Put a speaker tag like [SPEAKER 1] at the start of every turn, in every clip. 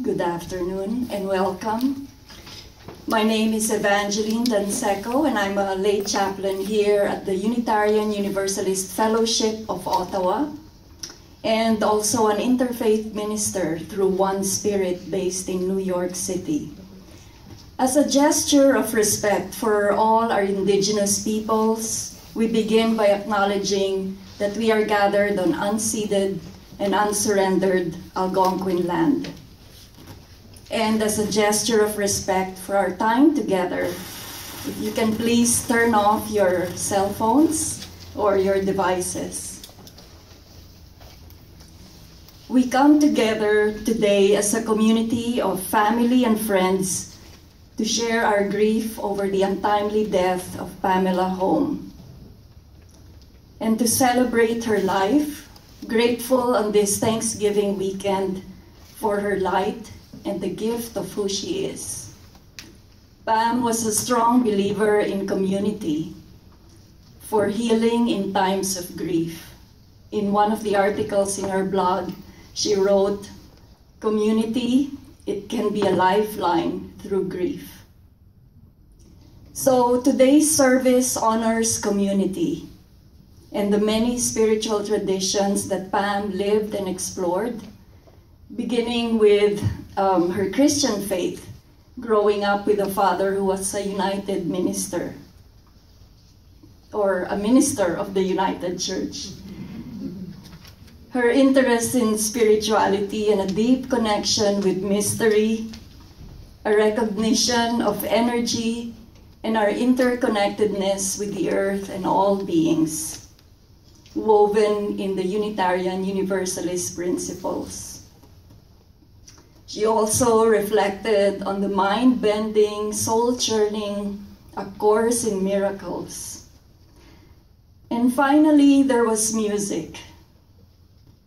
[SPEAKER 1] Good afternoon and welcome. My name is Evangeline Danseco and I'm a lay chaplain here at the Unitarian Universalist Fellowship of Ottawa and also an interfaith minister through One Spirit based in New York City. As a gesture of respect for all our indigenous peoples, we begin by acknowledging that we are gathered on unceded and unsurrendered Algonquin land. And as a gesture of respect for our time together, if you can please turn off your cell phones or your devices. We come together today as a community of family and friends to share our grief over the untimely death of Pamela Holm and to celebrate her life, grateful on this Thanksgiving weekend for her light and the gift of who she is. Pam was a strong believer in community for healing in times of grief. In one of the articles in her blog, she wrote, "Community, it can be a lifeline through grief." So today's service honors community and the many spiritual traditions that Pam lived and explored, beginning with her Christian faith, growing up with a father who was a United minister, or a minister of the United Church. Her interest in spirituality and a deep connection with mystery, a recognition of energy, and our interconnectedness with the earth and all beings, woven in the Unitarian Universalist principles. She also reflected on the mind-bending, soul-churning A Course in Miracles. And finally, there was music.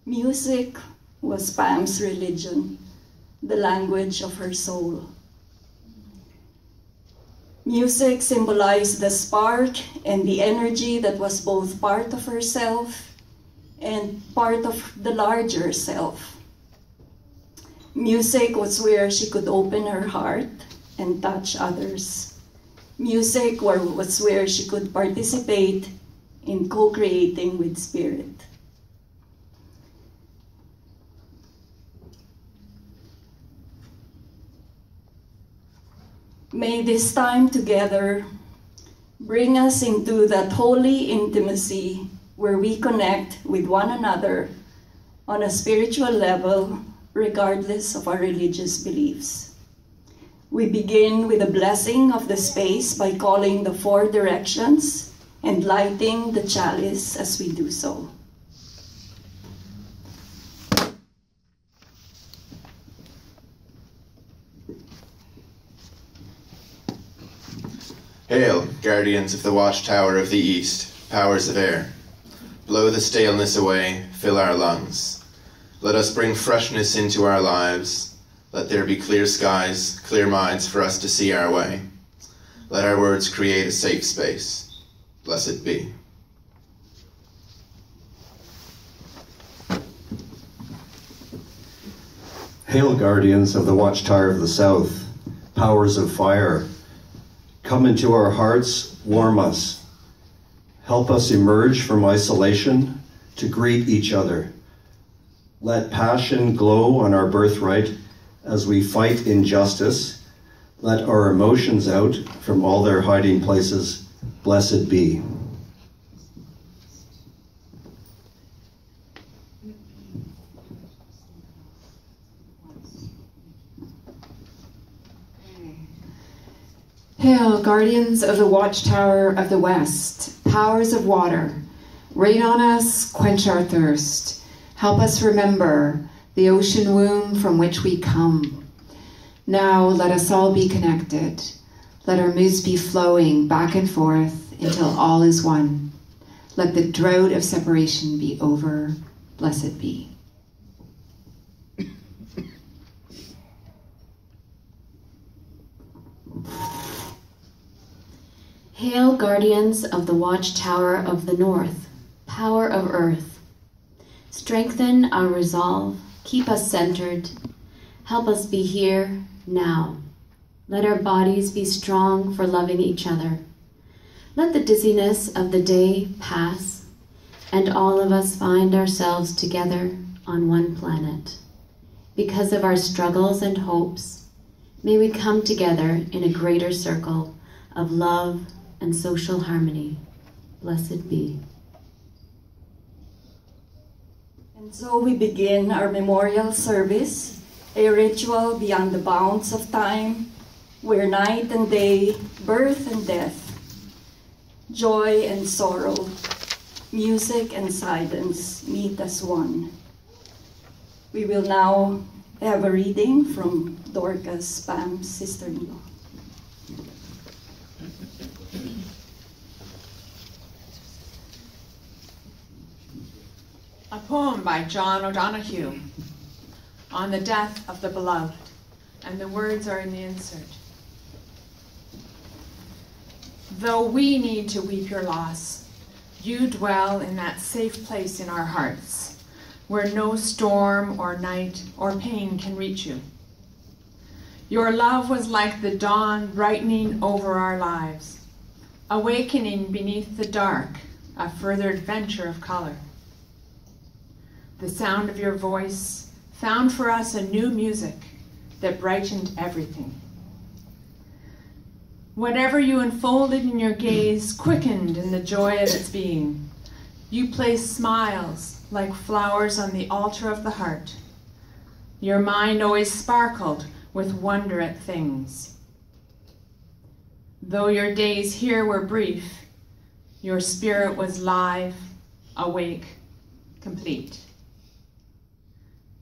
[SPEAKER 1] Music was Pam's religion, the language of her soul. Music symbolized the spark and the energy that was both part of herself and part of the larger self. Music was where she could open her heart and touch others. Music was where she could participate in co-creating with Spirit. May this time together bring us into that holy intimacy where we connect with one another on a spiritual level, regardless of our religious beliefs. We begin with a blessing of the space by calling the 4 directions and lighting the chalice as we do so.
[SPEAKER 2] Hail, guardians of the watchtower of the east, powers of air. Blow the staleness away, fill our lungs. Let us bring freshness into our lives. Let there be clear skies, clear minds for us to see our way. Let our words create a safe space. Blessed be.
[SPEAKER 3] Hail, guardians of the watchtower of the south, powers of fire. Come into our hearts, warm us. Help us emerge from isolation to greet each other. Let passion glow on our birthright as we fight injustice. Let our emotions out from all their hiding places. Blessed be.
[SPEAKER 4] Hail, guardians of the watchtower of the west, powers of water. Rain on us, quench our thirst. Help us remember the ocean womb from which we come. Now let us all be connected. Let our moods be flowing back and forth until all is one. Let the drought of separation be over. Blessed be.
[SPEAKER 5] Hail, guardians of the watchtower of the north, power of earth. Strengthen our resolve, keep us centered. Help us be here now. Let our bodies be strong for loving each other. Let the dizziness of the day pass, and all of us find ourselves together on one planet. Because of our struggles and hopes, may we come together in a greater circle of love and social harmony. Blessed be.
[SPEAKER 1] And so we begin our memorial service, a ritual beyond the bounds of time, where night and day, birth and death, joy and sorrow, music and silence meet as one. We will now have a reading from Dorcas, Pam's sister-in-law.
[SPEAKER 6] A poem by John O'Donoghue on the death of the beloved, and the words are in the insert. Though we need to weep your loss, you dwell in that safe place in our hearts, where no storm or night or pain can reach you. Your love was like the dawn brightening over our lives, awakening beneath the dark a further adventure of color. The sound of your voice found for us a new music that brightened everything. Whatever you unfolded in your gaze quickened in the joy of its being. You placed smiles like flowers on the altar of the heart. Your mind always sparkled with wonder at things. Though your days here were brief, your spirit was live, awake, complete.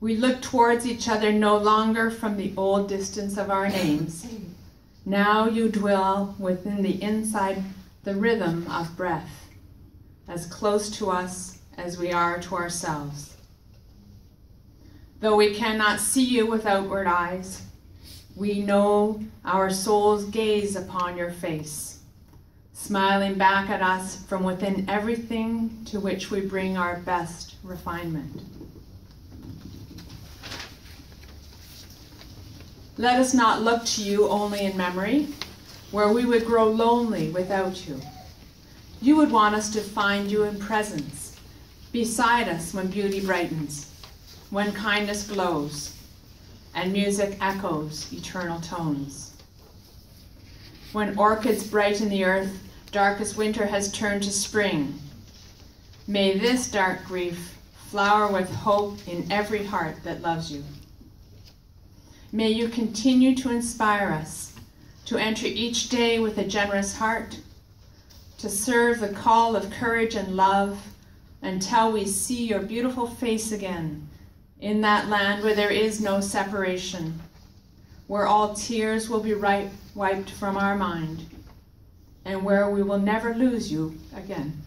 [SPEAKER 6] We looked towards each other no longer from the old distance of our names. Now you dwell within the inside, the rhythm of breath, as close to us as we are to ourselves. Though we cannot see you with outward eyes, we know our souls gaze upon your face, smiling back at us from within everything to which we bring our best refinement. Let us not look to you only in memory, where we would grow lonely without you. You would want us to find you in presence, beside us when beauty brightens, when kindness glows, and music echoes eternal tones. When orchids brighten the earth, darkest winter has turned to spring. May this dark grief flower with hope in every heart that loves you. May you continue to inspire us to enter each day with a generous heart, to serve the call of courage and love until we see your beautiful face again in that land where there is no separation, where all tears will be wiped from our mind, and where we will never lose you again.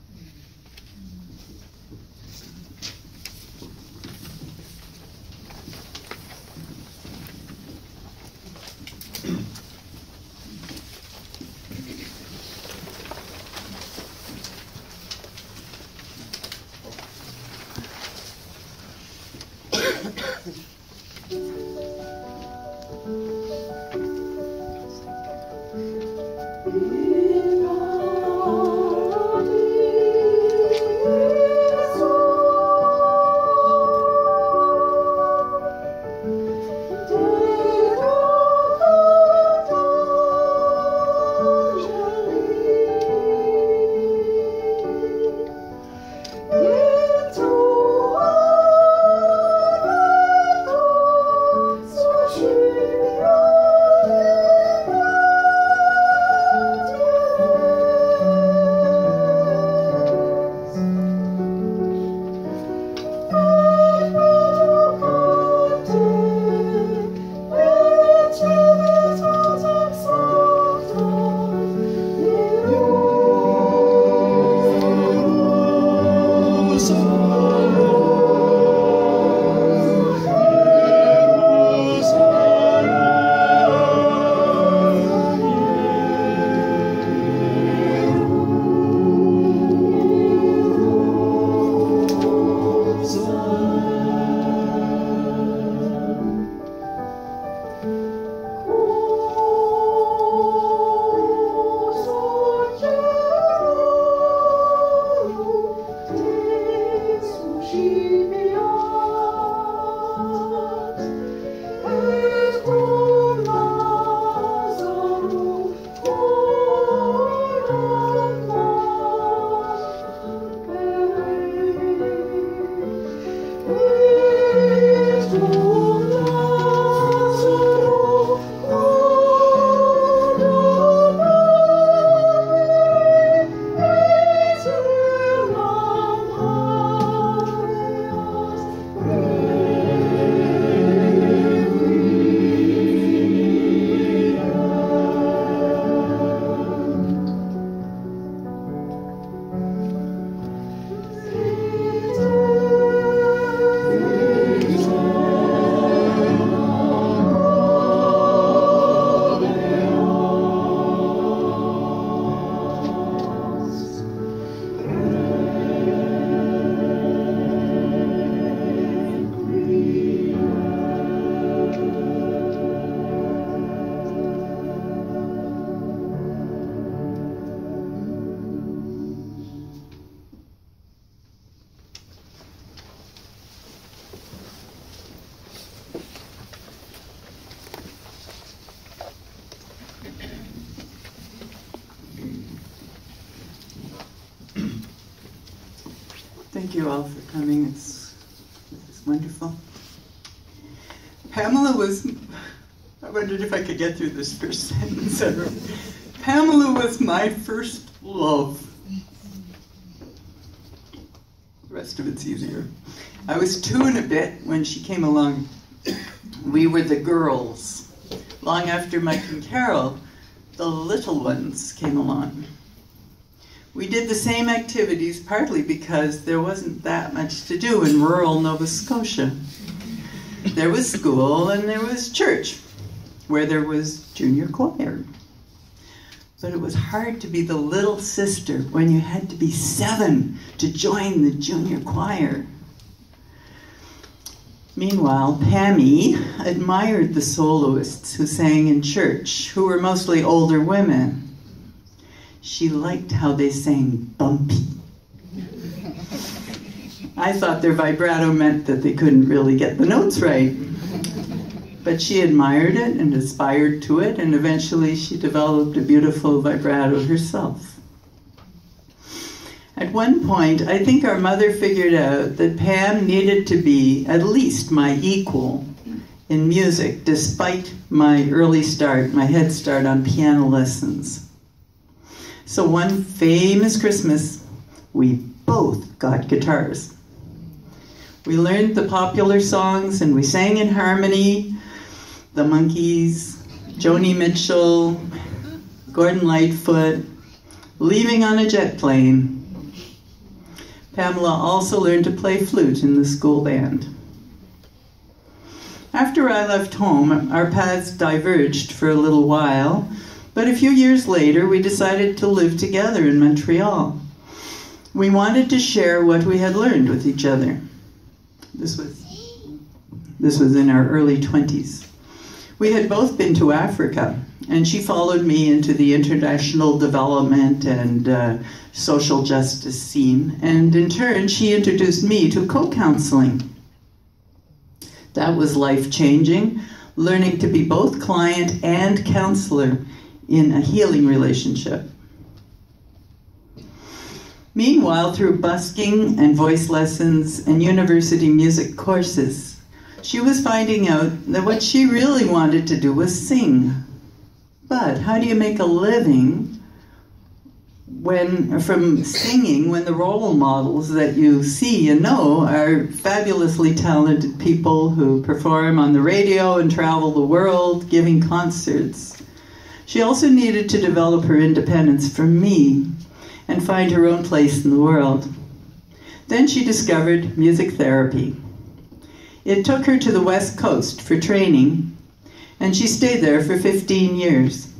[SPEAKER 7] Thank you all for coming. This is wonderful. Pamela was, I wondered if I could get through this first sentence. Pamela was my first love. The rest of it's easier. I was 2 and a bit when she came along. We were the girls. Long after Mike and Carol, the little ones came along. We did the same activities partly because there wasn't that much to do in rural Nova Scotia. There was school and there was church, where there was junior choir. But it was hard to be the little sister when you had to be 7 to join the junior choir. Meanwhile, Pammy admired the soloists who sang in church, who were mostly older women. She liked how they sang bumpy. I thought their vibrato meant that they couldn't really get the notes right. But she admired it and aspired to it, and eventually she developed a beautiful vibrato herself. At one point, I think our mother figured out that Pam needed to be at least my equal in music, despite my early start, my head start on piano lessons. So one famous Christmas, we both got guitars. We learned the popular songs and we sang in harmony. The Monkees, Joni Mitchell, Gordon Lightfoot, Leaving on a Jet Plane. Pamela also learned to play flute in the school band. After I left home, our paths diverged for a little while, but a few years later we decided to live together in Montreal. We wanted to share what we had learned with each other. This was in our early 20s. We had both been to Africa, and she followed me into the international development and social justice scene, and in turn she introduced me to co-counseling. That was life-changing, learning to be both client and counselor in a healing relationship. Meanwhile, through busking and voice lessons and university music courses, she was finding out that what she really wanted to do was sing. But how do you make a living from singing when the role models that you see and know are fabulously talented people who perform on the radio and travel the world giving concerts? She also needed to develop her independence from me and find her own place in the world. Then she discovered music therapy. It took her to the West Coast for training, and she stayed there for 15 years.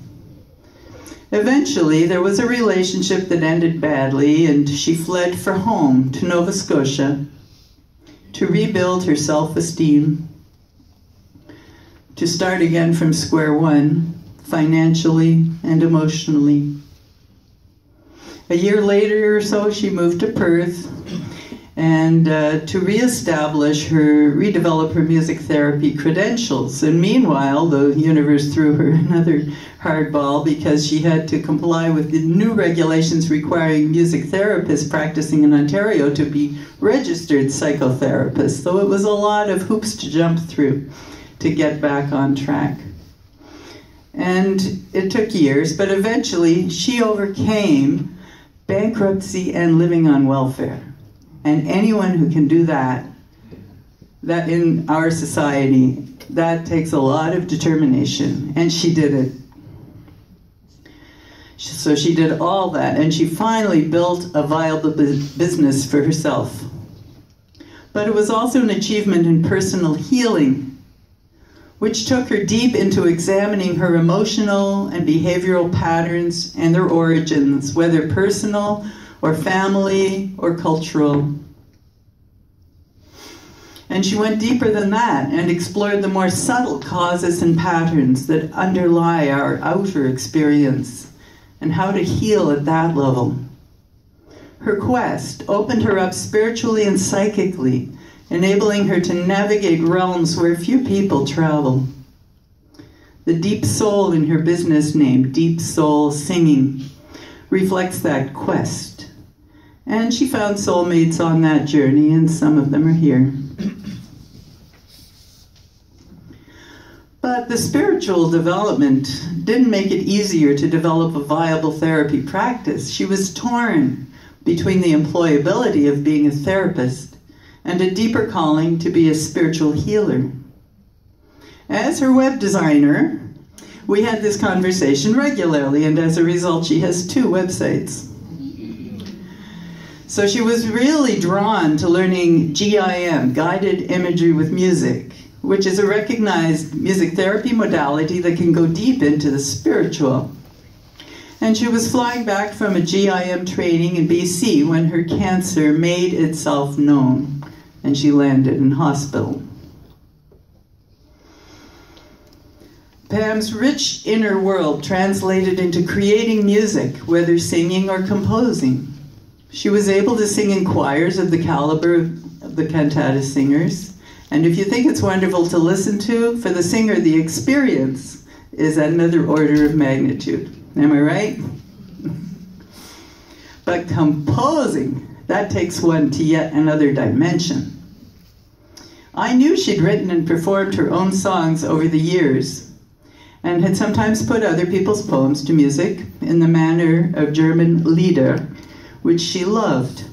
[SPEAKER 7] Eventually, there was a relationship that ended badly, and she fled for home to Nova Scotia to rebuild her self-esteem, to start again from square one, financially and emotionally. A year later or so, she moved to Perth and to redevelop her music therapy credentials. And meanwhile, the universe threw her another hardball because she had to comply with the new regulations requiring music therapists practicing in Ontario to be registered psychotherapists. So it was a lot of hoops to jump through to get back on track. And it took years, but eventually she overcame bankruptcy and living on welfare. And anyone who can do that in our society, that takes a lot of determination, and she did it. So she did all that, and she finally built a viable business for herself. But it was also an achievement in personal healing, which took her deep into examining her emotional and behavioral patterns and their origins, whether personal or family or cultural. And she went deeper than that and explored the more subtle causes and patterns that underlie our outer experience and how to heal at that level. Her quest opened her up spiritually and psychically, enabling her to navigate realms where few people travel. The deep soul in her business name, Deep Soul Singing, reflects that quest. And she found soulmates on that journey, and some of them are here. But the spiritual development didn't make it easier to develop a viable therapy practice. She was torn between the employability of being a therapist and a deeper calling to be a spiritual healer. As her web designer, we had this conversation regularly, and as a result, she has 2 websites. So she was really drawn to learning GIM, guided imagery with music, which is a recognized music therapy modality that can go deep into the spiritual. And she was flying back from a GIM training in BC when her cancer made itself known, and she landed in hospital. Pam's rich inner world translated into creating music, whether singing or composing. She was able to sing in choirs of the caliber of the cantata singers. And if you think it's wonderful to listen to, for the singer, the experience is at another order of magnitude. Am I right? But composing, that takes one to yet another dimension. I knew she'd written and performed her own songs over the years, and had sometimes put other people's poems to music in the manner of German Lieder, which she loved.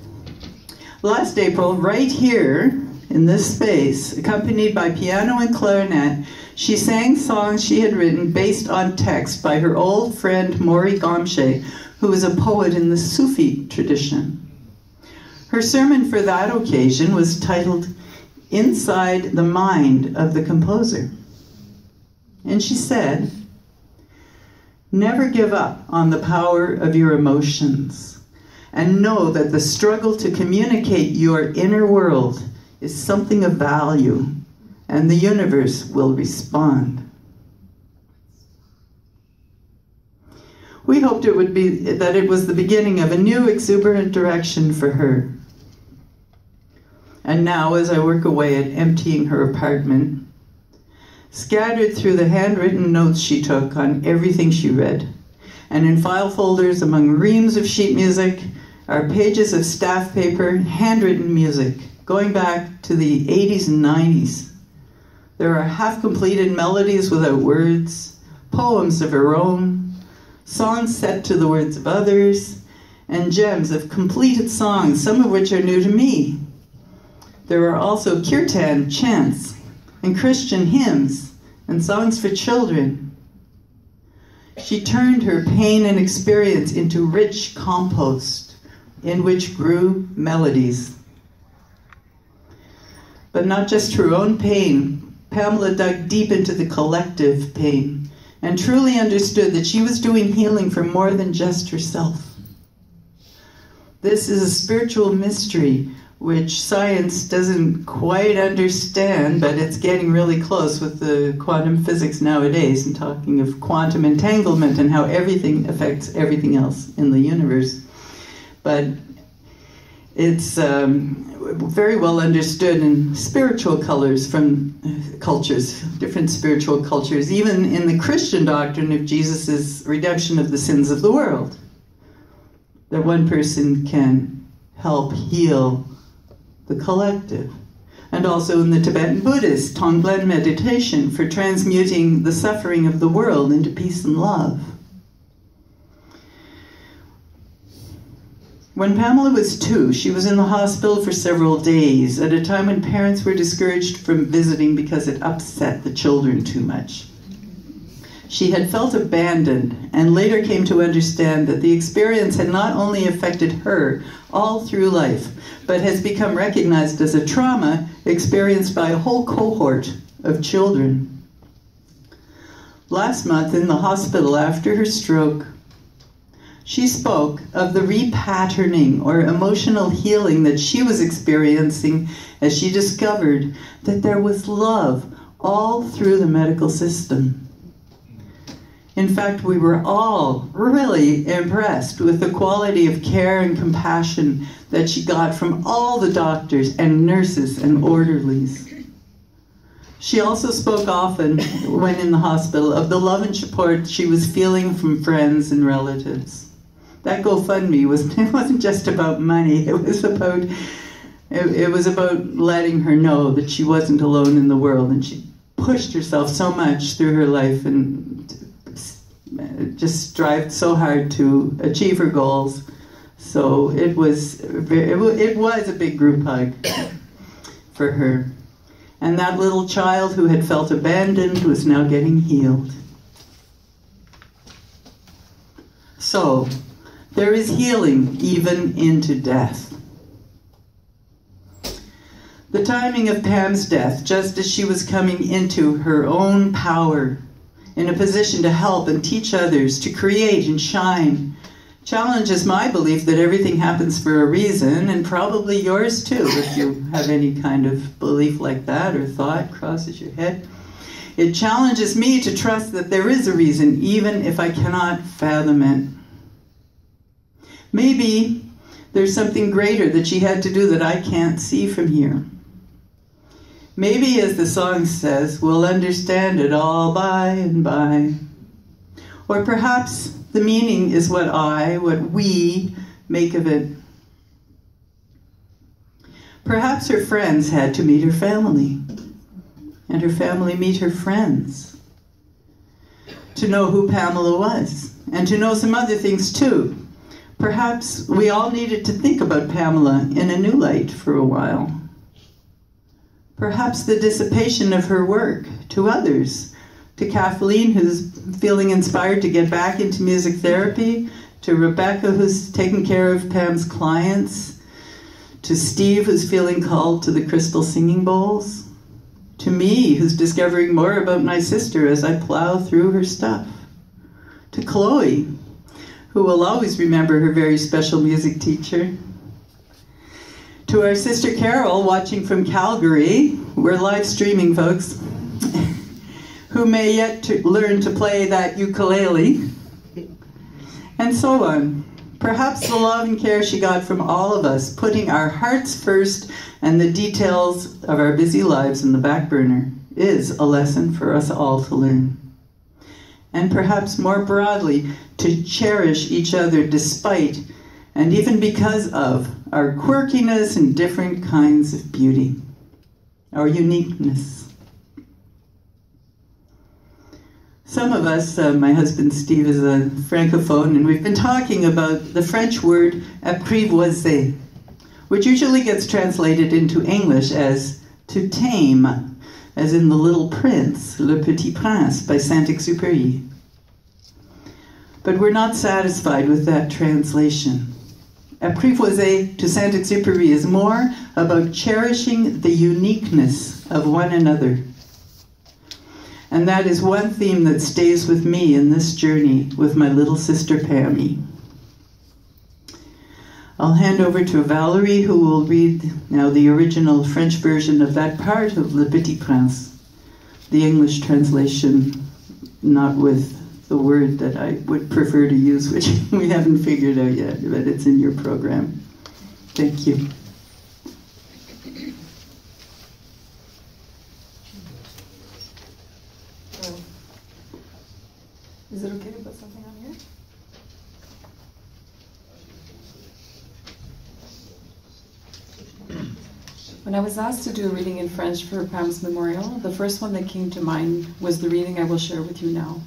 [SPEAKER 7] Last April, right here in this space, accompanied by piano and clarinet, she sang songs she had written based on text by her old friend Maury Gomsche, who was a poet in the Sufi tradition. Her sermon for that occasion was titled Inside the Mind of the Composer. And she said, "Never give up on the power of your emotions, and know that the struggle to communicate your inner world is something of value, and the universe will respond." We hoped it would be that it was the beginning of a new exuberant direction for her. And now, as I work away at emptying her apartment, scattered through the handwritten notes she took on everything she read, and in file folders among reams of sheet music, are pages of staff paper, handwritten music, going back to the 80s and 90s. There are half-completed melodies without words, poems of her own, songs set to the words of others, and gems of completed songs, some of which are new to me. There are also kirtan chants, and Christian hymns, and songs for children. She turned her pain and experience into rich compost, in which grew melodies. But not just her own pain, Pamela dug deep into the collective pain, and truly understood that she was doing healing for more than just herself. This is a spiritual mystery which science doesn't quite understand, but it's getting really close with the quantum physics nowadays, and talking of quantum entanglement and how everything affects everything else in the universe. But it's very well understood in spiritual colors from cultures, different spiritual cultures, even in the Christian doctrine of Jesus' redemption of the sins of the world, that one person can help heal the collective. And also in the Tibetan Buddhist Tonglen meditation for transmuting the suffering of the world into peace and love. When Pamela was 2, she was in the hospital for several days, at a time when parents were discouraged from visiting because it upset the children too much. She had felt abandoned, and later came to understand that the experience had not only affected her all through life, but has become recognized as a trauma experienced by a whole cohort of children. Last month in the hospital after her stroke, she spoke of the repatterning or emotional healing that she was experiencing as she discovered that there was love all through the medical system. In fact, we were all really impressed with the quality of care and compassion that she got from all the doctors and nurses and orderlies. She also spoke often, when in the hospital, of the love and support she was feeling from friends and relatives. that GoFundMe it wasn't just about money. It was about letting her know that she wasn't alone in the world, and she pushed herself so much through her life and just strived so hard to achieve her goals. So it was a big group hug for her. And that little child who had felt abandoned was now getting healed. So, there is healing even into death. The timing of Pam's death, just as she was coming into her own power, in a position to help and teach others, to create and shine, challenges my belief that everything happens for a reason, and probably yours too, if you have any kind of belief like that or thought crosses your head. It challenges me to trust that there is a reason, even if I cannot fathom it. Maybe there's something greater that she had to do that I can't see from here. Maybe, as the song says, we'll understand it all by and by. Or perhaps the meaning is what we make of it. Perhaps her friends had to meet her family, and her family meet her friends, to know who Pamela was, and to know some other things too. Perhaps we all needed to think about Pamela in a new light for a while. Perhaps the dissipation of her work to others, to Kathleen, who's feeling inspired to get back into music therapy, to Rebecca, who's taking care of Pam's clients, to Steve, who's feeling called to the crystal singing bowls, to me, who's discovering more about my sister as I plow through her stuff, to Chloe, who will always remember her very special music teacher, to our sister Carol, watching from Calgary, we're live streaming, folks, who may yet learn to play that ukulele, and so on. Perhaps the love and care she got from all of us, putting our hearts first and the details of our busy lives in the back burner, is a lesson for us all to learn. And perhaps more broadly, to cherish each other despite, and even because of, our quirkiness and different kinds of beauty, our uniqueness. Some of us, my husband Steve is a francophone, and we've been talking about the French word apprivoiser, which usually gets translated into English as to tame, as in The Little Prince, Le Petit Prince by Saint-Exupéry. But we're not satisfied with that translation. Apprivoiser to Saint-Exupéry is more about cherishing the uniqueness of one another. And that is one theme that stays with me in this journey with my little sister Pammy. I'll hand over to Valerie, who will read now the original French version of that part of Le Petit Prince, the English translation, not with the word that I would prefer to use, which we haven't figured out yet, but it's in your program. Thank you.
[SPEAKER 8] Is it okay to put something on here? When I was asked to do a reading in French for Pam's memorial, the first one that came to mind was the reading I will share with you now.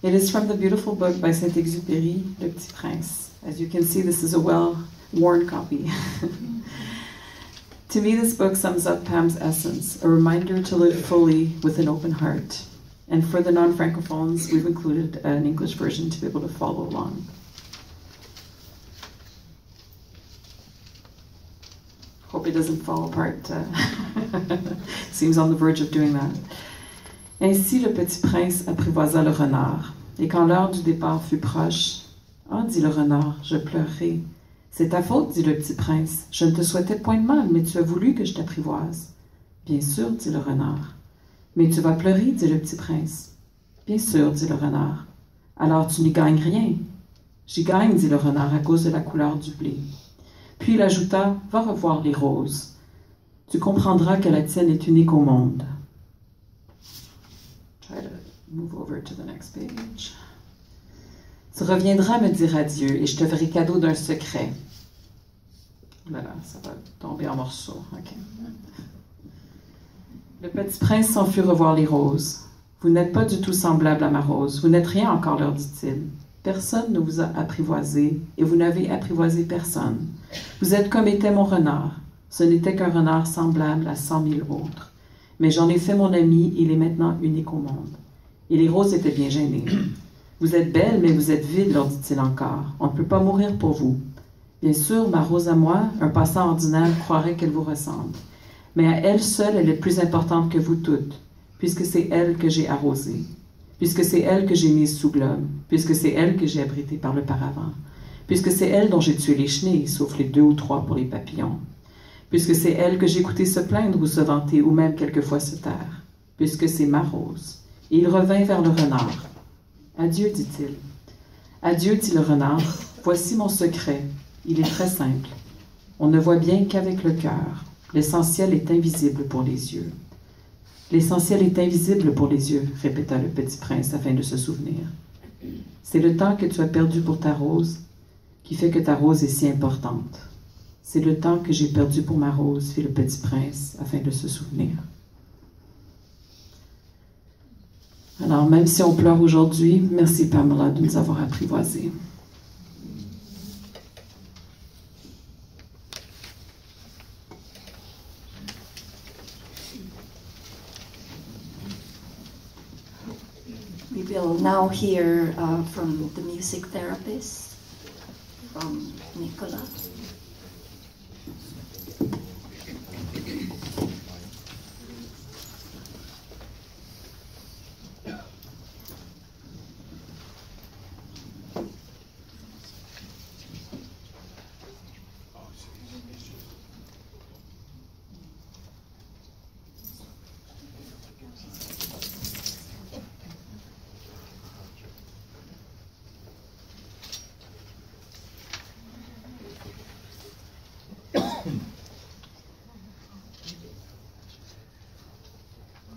[SPEAKER 8] It is from the beautiful book by Saint-Exupéry, Le Petit Prince. As you can see, this is a well-worn copy. To me, this book sums up Pam's essence, a reminder to live fully with an open heart. And for the non-francophones, we've included an English version to be able to follow along. Hope it doesn't fall apart. Seems on the verge of doing that. Ainsi le petit prince apprivoisa le renard. Et quand l'heure du départ fut proche, « Ah, dit le renard, je pleurerai. C'est ta faute, dit le petit prince. Je ne te souhaitais point de mal, mais tu as voulu que je t'apprivoise. Bien sûr, dit le renard. Mais tu vas pleurer, dit le petit prince. Bien sûr, dit le renard. Alors tu n'y gagnes rien. J'y gagne, dit le renard, à cause de la couleur du blé. Puis il ajouta, va revoir les roses. Tu comprendras que la tienne est unique au monde. Try to move over to the next page. Tu reviendras me dire adieu et je te ferai cadeau d'un secret. Voilà, ça va tomber en morceaux. Okay. Le petit prince s'enfuit revoir les roses. Vous n'êtes pas du tout semblable à ma rose. Vous n'êtes rien encore, leur dit-il. Personne ne vous a apprivoisé et vous n'avez apprivoisé personne. Vous êtes comme était mon renard. Ce n'était qu'un renard semblable à 100 000 autres. Mais j'en ai fait mon ami, il est maintenant unique au monde. Et les roses étaient bien gênées. Vous êtes belle, mais vous êtes vide, leur dit-il encore. On ne peut pas mourir pour vous. Bien sûr, ma rose à moi, un passant ordinaire croirait qu'elle vous ressemble. Mais à elle seule, elle est plus importante que vous toutes, puisque c'est elle que j'ai arrosée, puisque c'est elle que j'ai mise sous globe, puisque c'est elle que j'ai abritée par le paravent, puisque c'est elle dont j'ai tué les chenilles, sauf les 2 ou 3 pour les papillons, puisque c'est elle que j'ai écouté se plaindre ou se vanter, ou même quelquefois se taire, puisque c'est ma rose. Et il revint vers le renard. Adieu, dit-il. Adieu, dit le renard. Voici mon secret. Il est très simple. On ne voit bien qu'avec le cœur. L'essentiel est invisible pour les yeux. L'essentiel est invisible pour les yeux, répéta le petit prince afin de se souvenir. C'est le temps que tu as perdu pour ta rose qui fait que ta rose est si importante. C'est le temps que j'ai perdu pour ma rose, fit le petit prince afin de se souvenir. Alors, même si on pleure aujourd'hui, merci Pamela de nous avoir apprivoisés.
[SPEAKER 1] We will now hear from the music therapist, from Nicolas.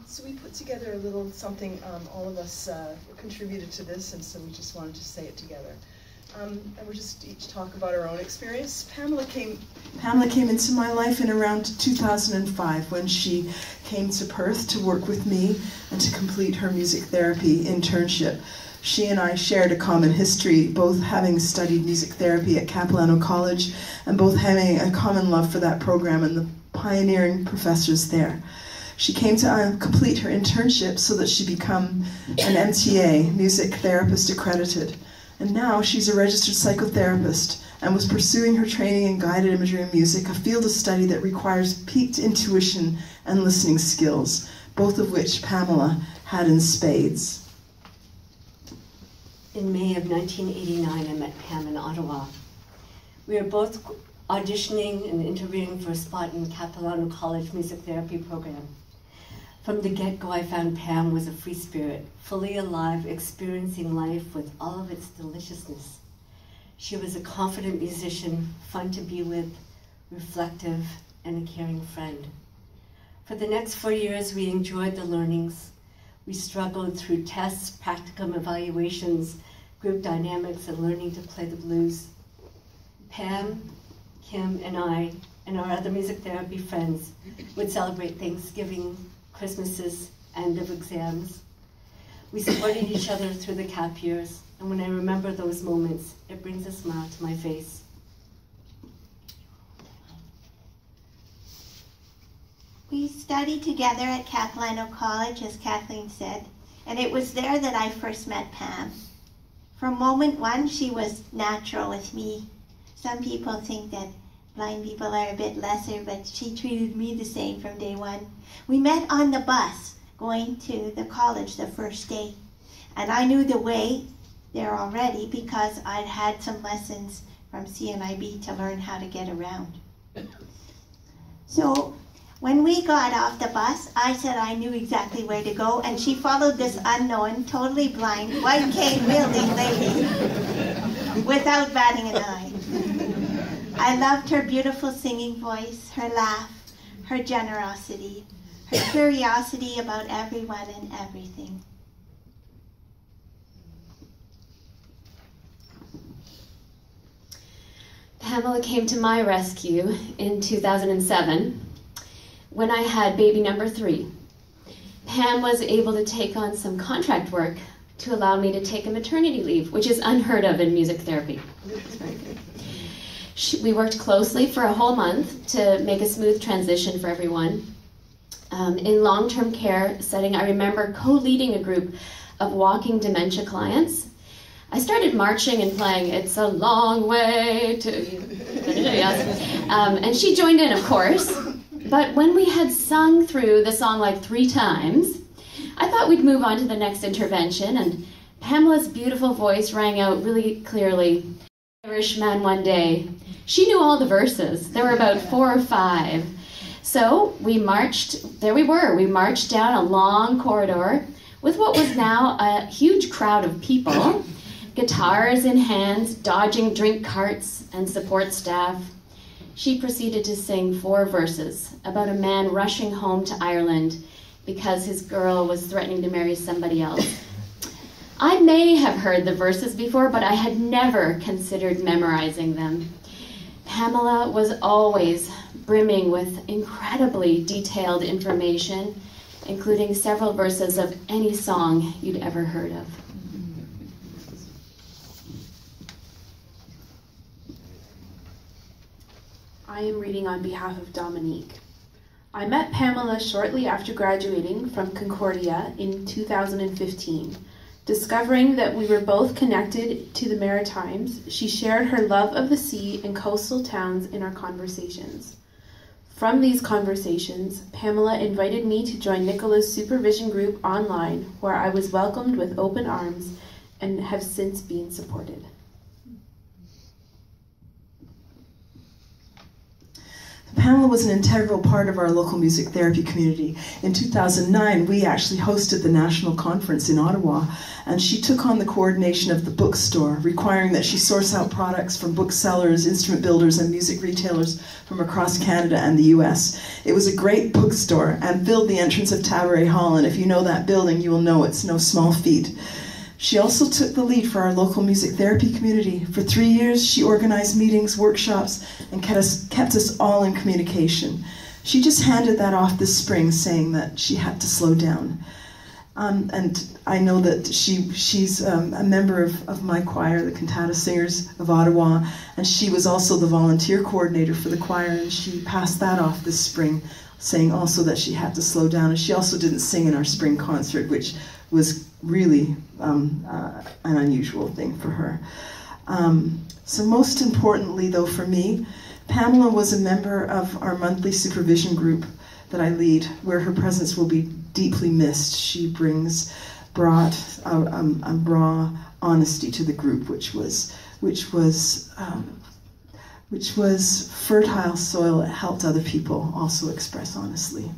[SPEAKER 9] So we put together a little something, all of us contributed to this, and so we just wanted to say it together. And we'll just each talk about our own experience. Pamela came into my life in around 2005 when she came to Perth to work with me and to complete her music therapy internship. She and I shared a common history, both having studied music therapy at Capilano College and both having a common love for that program and the pioneering professors there. She came to complete her internship so that she become an MTA, music therapist accredited. And now she's a registered psychotherapist and was pursuing her training in guided imagery and music, a field of study that requires peaked intuition and listening skills, both of which Pamela had in spades.
[SPEAKER 10] In May of 1989, I met Pam in Ottawa. We were both auditioning and interviewing for a spot in Capilano College music therapy program. From the get-go, I found Pam was a free spirit, fully alive, experiencing life with all of its deliciousness. She was a confident musician, fun to be with, reflective, and a caring friend. For the next 4 years, we enjoyed the learnings. We struggled through tests, practicum evaluations, group dynamics, and learning to play the blues. Pam, Kim, and I, and our other music therapy friends would celebrate Thanksgiving, Christmases, end of exams. We supported each other through the CAP years, and when I remember those moments, it brings a smile to my face.
[SPEAKER 11] We studied together at Capilano College, as Kathleen said, and it was there that I first met Pam. From moment one, she was natural with me. Some people think that blind people are a bit lesser, but she treated me the same from day one. We met on the bus going to the college the first day, and I knew the way there already because I'd had some lessons from CNIB to learn how to get around. So when we got off the bus, I said I knew exactly where to go, and she followed this unknown, totally blind, white cane wielding lady without batting an eye. I loved her beautiful singing voice, her laugh, her generosity, her curiosity about everyone and everything.
[SPEAKER 5] Pamela came to my rescue in 2007 when I had baby number 3. Pam was able to take on some contract work to allow me to take a maternity leave, which is unheard of in music therapy. We worked closely for a whole month to make a smooth transition for everyone. In long-term care setting, I remember co-leading a group of walking dementia clients. I started marching and playing "It's a Long Way to..." and she joined in, of course. But when we had sung through the song like 3 times, I thought we'd move on to the next intervention, and Pamela's beautiful voice rang out really clearly. Irishman one day. She knew all the verses. There were about 4 or 5. So we marched, there we were, we marched down a long corridor with what was now a huge crowd of people, guitars in hands, dodging drink carts and support staff. She proceeded to sing 4 verses about a man rushing home to Ireland because his girl was threatening to marry somebody else. I may have heard the verses before, but I had never considered memorizing them. Pamela was always brimming with incredibly detailed information, including several verses of any song you'd ever heard of.
[SPEAKER 12] I am reading on behalf of Dominique. I met Pamela shortly after graduating from Concordia in 2015. Discovering that we were both connected to the Maritimes, she shared her love of the sea and coastal towns in our conversations. From these conversations, Pamela invited me to join Nicola's supervision group online, where I was welcomed with open arms and have since been supported.
[SPEAKER 9] Pamela was an integral part of our local music therapy community. In 2009, we actually hosted the national conference in Ottawa, and she took on the coordination of the bookstore, requiring that she source out products from booksellers, instrument builders, and music retailers from across Canada and the US. It was a great bookstore and filled the entrance of Tabaret Hall, and if you know that building, you will know it's no small feat. She also took the lead for our local music therapy community. For 3 years, she organized meetings, workshops, and kept us all in communication. She just handed that off this spring, saying that she had to slow down. And I know that she's a member of my choir, the Cantata Singers of Ottawa, and she was also the volunteer coordinator for the choir, and she passed that off this spring, saying also that she had to slow down. And she also didn't sing in our spring concert, which was really an unusual thing for her. So most importantly, though, for me, Pamela was a member of our monthly supervision group that I lead, where her presence will be deeply missed. She brought a raw honesty to the group, which was fertile soil that helped other people also express honestly.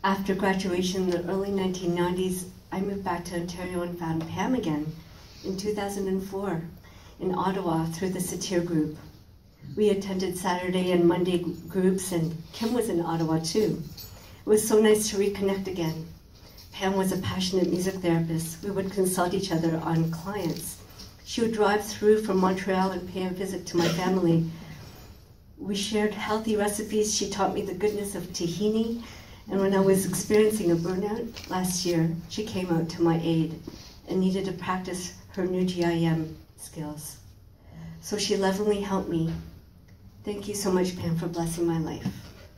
[SPEAKER 10] After graduation in the early 1990s, I moved back to Ontario and found Pam again in 2004 in Ottawa through the Satir group. We attended Saturday and Monday groups, and Kim was in Ottawa too. It was so nice to reconnect again. Pam was a passionate music therapist. We would consult each other on clients. She would drive through from Montreal and pay a visit to my family. We shared healthy recipes. She taught me the goodness of tahini. And when I was experiencing a burnout last year, she came out to my aid and needed to practice her new GIM skills. So she lovingly helped me. Thank you so much, Pam, for blessing my life.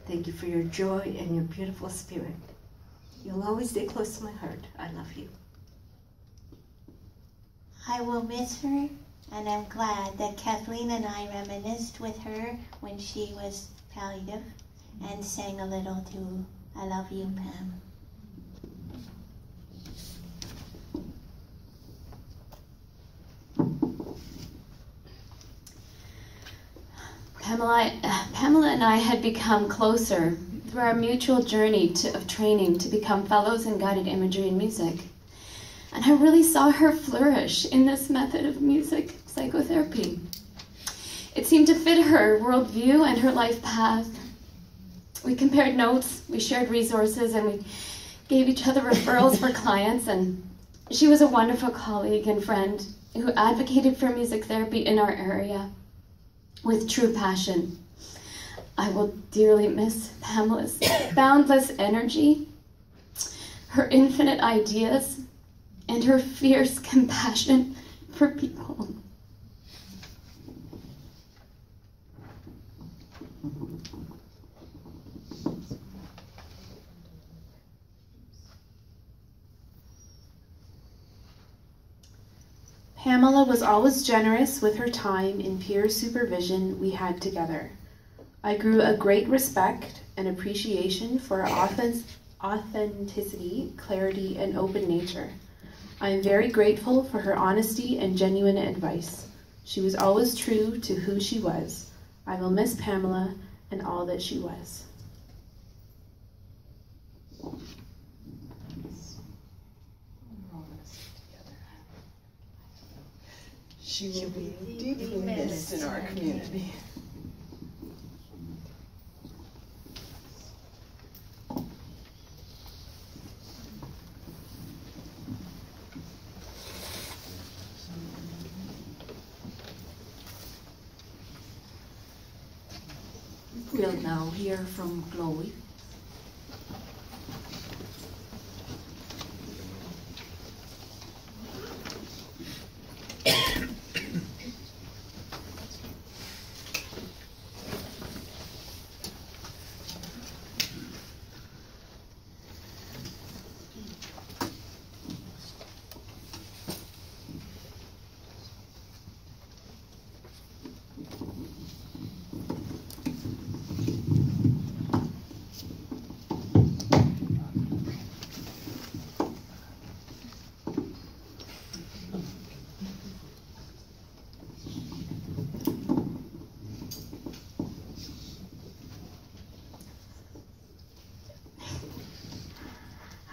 [SPEAKER 10] Thank you for your joy and your beautiful spirit. You'll always stay close to my heart. I love you.
[SPEAKER 11] I will miss her, and I'm glad that Kathleen and I reminisced with her when she was palliative and sang a little to I Love You, Pam.
[SPEAKER 5] Pamela and I had become closer through our mutual journey of training to become fellows in guided imagery and music. And I really saw her flourish in this method of music psychotherapy. It seemed to fit her worldview and her life path. We compared notes, we shared resources, and we gave each other referrals for clients, and she was a wonderful colleague and friend. who advocated for music therapy in our area with true passion. I will dearly miss Pamela's boundless energy, her infinite ideas, and her fierce compassion for people.
[SPEAKER 12] Pamela was always generous with her time in peer supervision we had together. I grew a great respect and appreciation for her authenticity, clarity, and open nature. I am very grateful for her honesty and genuine advice. She was always true to who she was. I will miss Pamela and all that she was.
[SPEAKER 9] She will be deeply missed in our community.
[SPEAKER 1] We'll now hear from Chloe.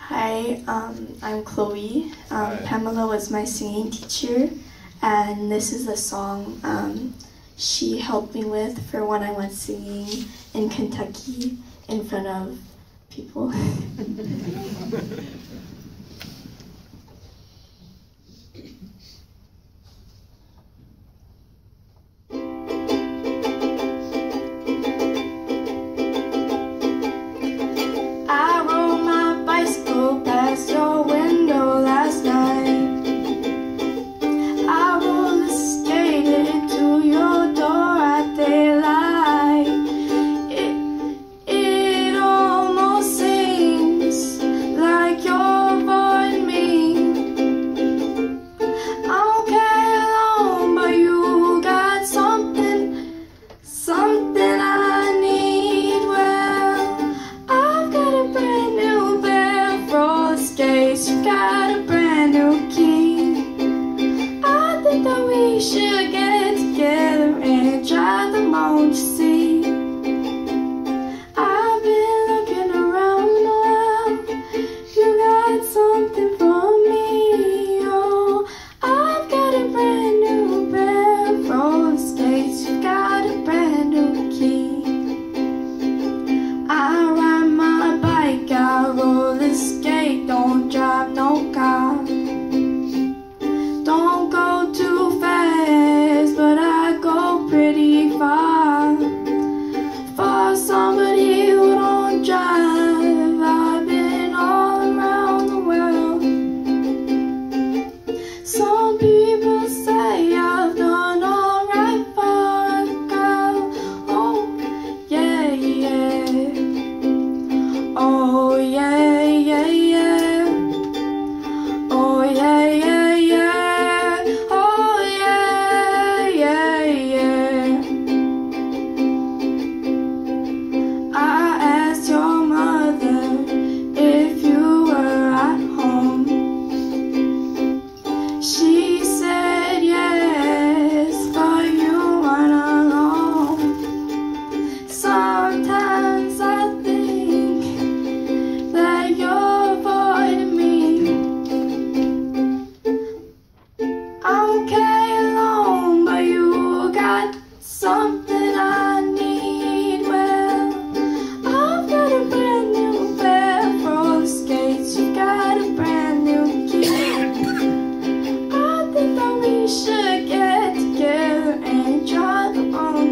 [SPEAKER 13] Hi, I'm Chloe. Pamela was my singing teacher, and this is the song she helped me with for when I went singing in Kentucky in front of people.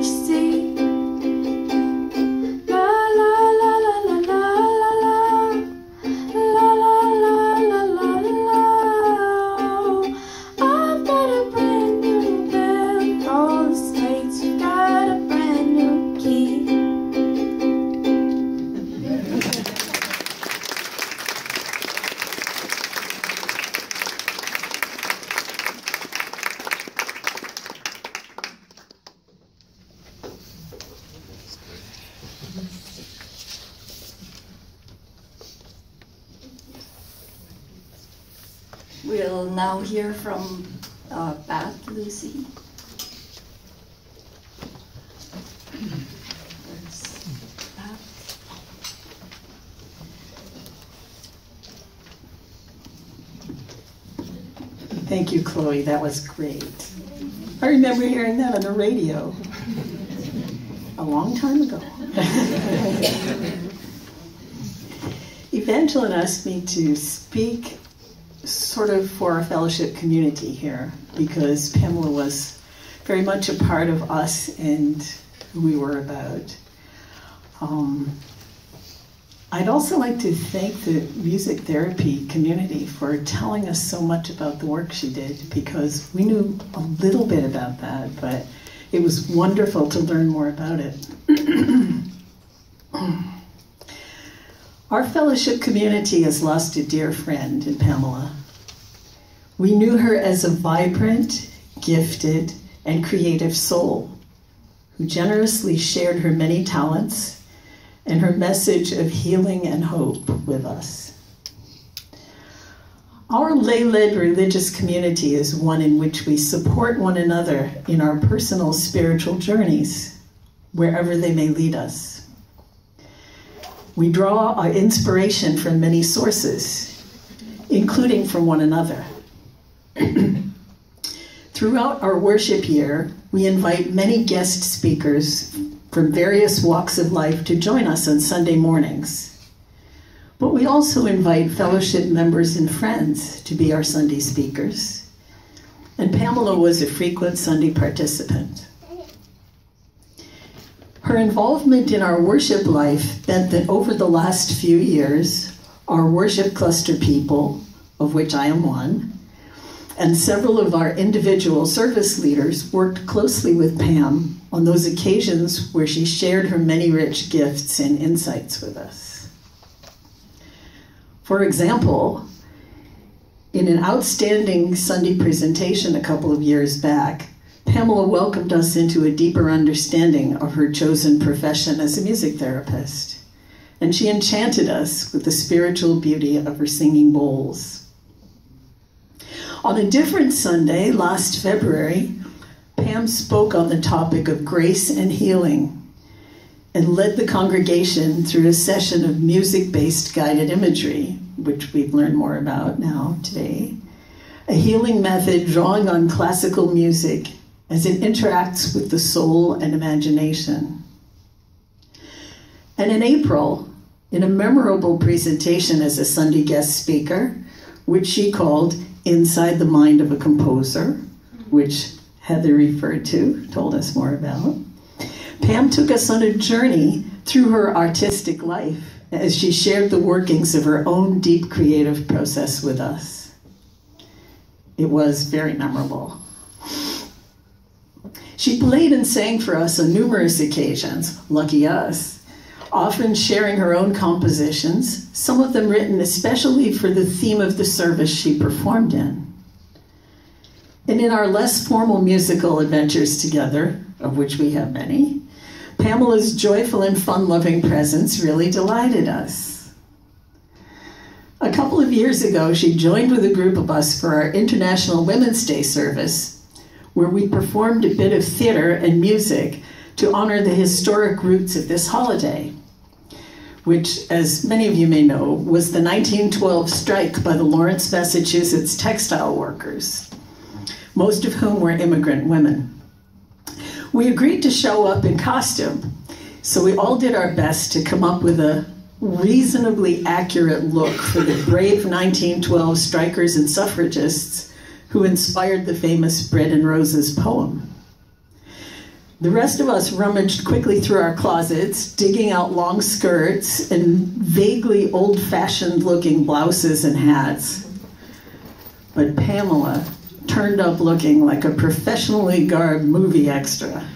[SPEAKER 13] see. La la la la la la la la. La la la la la la. I've got a brand new bed, all the states got a brand new key.
[SPEAKER 1] We'll now hear from Pat, Lucy. There's Pat.
[SPEAKER 14] Thank you, Chloe. That was great. I remember hearing that on the radio a long time ago. Evangeline asked me to speak sort of for our fellowship community here, because Pamela was very much a part of us and who we were about. I'd also like to thank the music therapy community for telling us so much about the work she did, because we knew a little bit about that, but it was wonderful to learn more about it. Our fellowship community has lost a dear friend in Pamela. We knew her as a vibrant, gifted, and creative soul who generously shared her many talents and her message of healing and hope with us. Our lay-led religious community is one in which we support one another in our personal spiritual journeys, wherever they may lead us. We draw our inspiration from many sources, including from one another. Throughout our worship year, we invite many guest speakers from various walks of life to join us on Sunday mornings. But we also invite fellowship members and friends to be our Sunday speakers. And Pamela was a frequent Sunday participant. Her involvement in our worship life meant that over the last few years, our worship cluster people, of which I am one, and several of our individual service leaders worked closely with Pam on those occasions where she shared her many rich gifts and insights with us. For example, in an outstanding Sunday presentation a couple of years back, Pamela welcomed us into a deeper understanding of her chosen profession as a music therapist, and she enchanted us with the spiritual beauty of her singing bowls. On a different Sunday, last February, Pam spoke on the topic of grace and healing and led the congregation through a session of music-based guided imagery, which we've learned more about now today, a healing method drawing on classical music as it interacts with the soul and imagination. And in April, in a memorable presentation as a Sunday guest speaker, which she called Inside the Mind of a Composer, which Heather referred to, told us more about, Pam took us on a journey through her artistic life as she shared the workings of her own deep creative process with us. It was very memorable. She played and sang for us on numerous occasions, lucky us, often sharing her own compositions, some of them written especially for the theme of the service she performed in. And in our less formal musical adventures together, of which we have many, Pamela's joyful and fun-loving presence really delighted us. A couple of years ago, she joined with a group of us for our International Women's Day service, where we performed a bit of theater and music to honor the historic roots of this holiday, which, as many of you may know, was the 1912 strike by the Lawrence, Massachusetts textile workers, most of whom were immigrant women. We agreed to show up in costume, so we all did our best to come up with a reasonably accurate look for the brave 1912 strikers and suffragists who inspired the famous Bread and Roses poem. The rest of us rummaged quickly through our closets, digging out long skirts and vaguely old-fashioned looking blouses and hats. But Pamela turned up looking like a professionally garbed movie extra.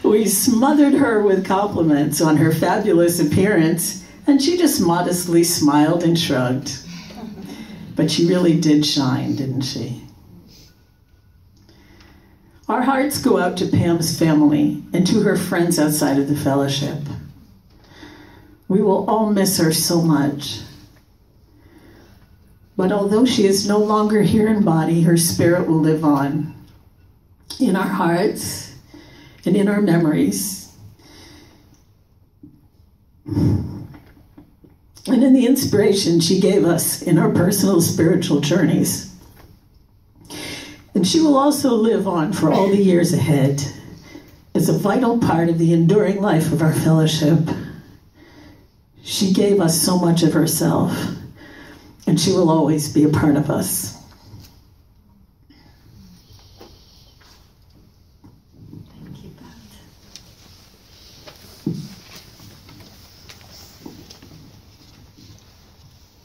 [SPEAKER 14] We smothered her with compliments on her fabulous appearance, and she just modestly smiled and shrugged. But she really did shine, didn't she? Our hearts go out to Pam's family and to her friends outside of the fellowship. We will all miss her so much. But although she is no longer here in body, her spirit will live on in our hearts and in our memories, and in the inspiration she gave us in our personal spiritual journeys. And she will also live on for all the years ahead as a vital part of the enduring life of our fellowship. She gave us so much of herself, and she will always be a part of us.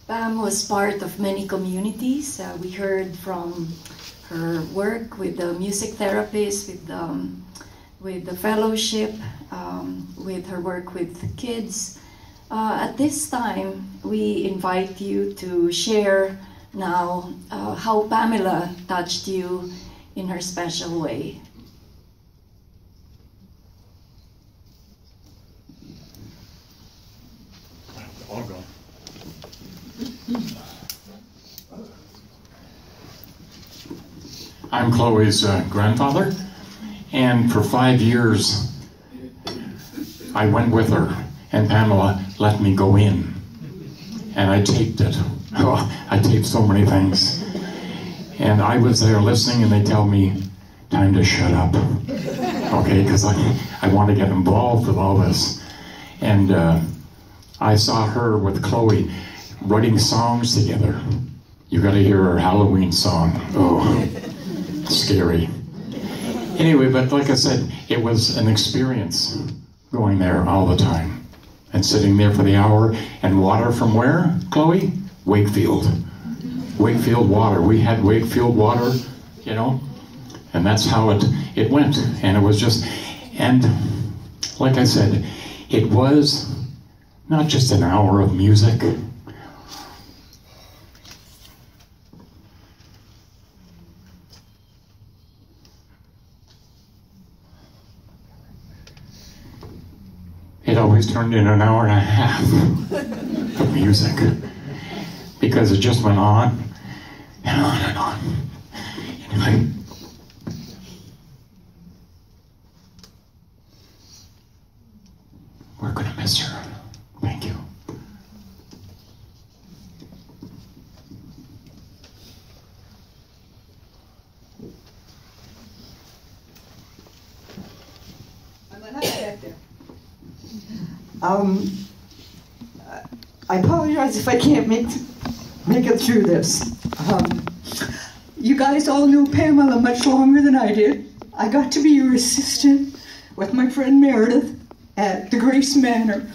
[SPEAKER 1] Pam was part of many communities. We heard from her work with the music therapist, with the fellowship, with her work with kids. At this time, we invite you to share now how Pamela touched you in her special way.
[SPEAKER 15] I'll go. I'm Chloe's grandfather, and for 5 years I went with her, and Pamela let me go in, and I taped it. Oh, I taped so many things, and I was there listening, and they tell me, time to shut up, okay, because I want to get involved with all this. And I saw her with Chloe writing songs together. You got to hear her Halloween song. Oh, scary. Anyway, but like I said, it was an experience going there all the time and sitting there for the hour. And water from where, Chloe? Wakefield. Wakefield water. We had Wakefield water, you know, and that's how it went. And it was just, and like I said, it was not just an hour of music. It always turned in an hour and a half of music because it just went on and on and on. Anyway, we're going to miss her. Thank you.
[SPEAKER 16] I apologize if I can't make it through this. You guys all knew Pamela much longer than I did. I got to be your assistant with my friend Meredith at the Grace Manor.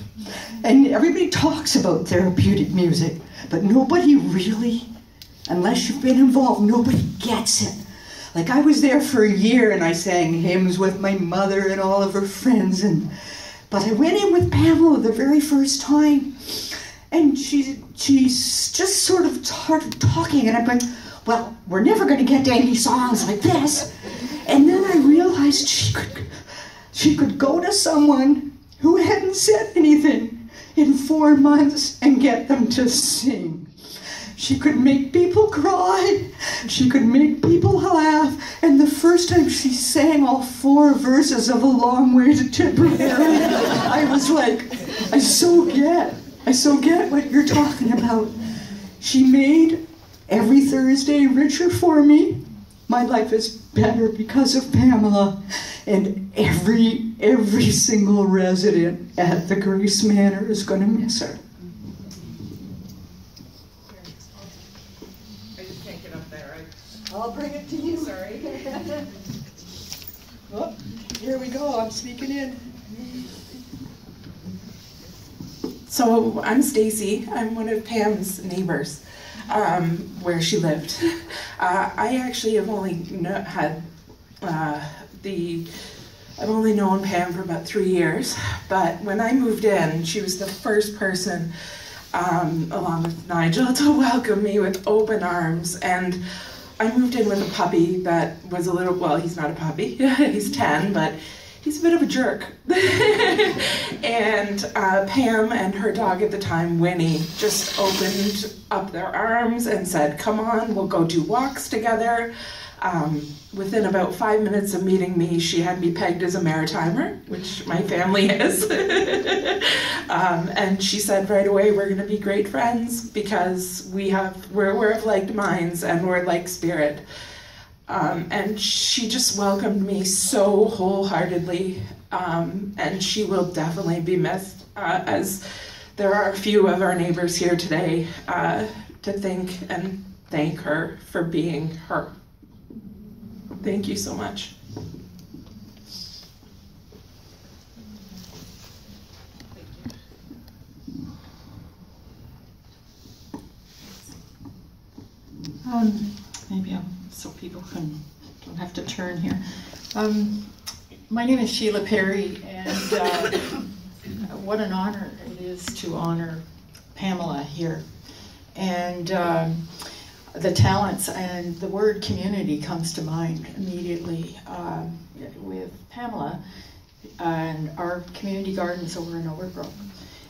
[SPEAKER 16] And everybody talks about therapeutic music, but nobody really, unless you've been involved, nobody gets it. Like, I was there for a year and I sang hymns with my mother and all of her friends, but I went in with Pamela the very first time, and she's just sort of started talking, and I'm like, well, we're never going to get to any songs like this. And then I realized she could go to someone who hadn't said anything in 4 months and get them to sing. She could make people cry. She could make people laugh. And the first time she sang all 4 verses of A Long Way to Tipperary, I was like, I so get what you're talking about. She made every Thursday richer for me. My life is better because of Pamela. And every single resident at the Grace Manor is going to miss her.
[SPEAKER 9] I just can't get up there.
[SPEAKER 16] I'll bring it to you.
[SPEAKER 9] Sorry.
[SPEAKER 17] Oh, here we go, I'm speaking in. So I'm Stacy. I'm one of Pam's neighbors where she lived. I actually have only I've only known Pam for about 3 years, but when I moved in, she was the first person, along with Nigel, to welcome me with open arms. And I moved in with a puppy that was a little, well, he's not a puppy, he's 10, but he's a bit of a jerk. And Pam and her dog at the time, Winnie, just opened up their arms and said, come on, we'll go do walks together. Within about 5 minutes of meeting me, she had me pegged as a maritimer, which my family is. And she said right away, we're going to be great friends because we're of like minds and we're like spirit. And she just welcomed me so wholeheartedly, and she will definitely be missed, as there are a few of our neighbors here today to thank her for being her. Thank you so much.
[SPEAKER 16] Maybe so people don't have to turn here. My name is Sheila Perry, and what an honor it is to honor Pamela here. And the talents and the word community comes to mind immediately with Pamela and our community gardens over in Overbrook.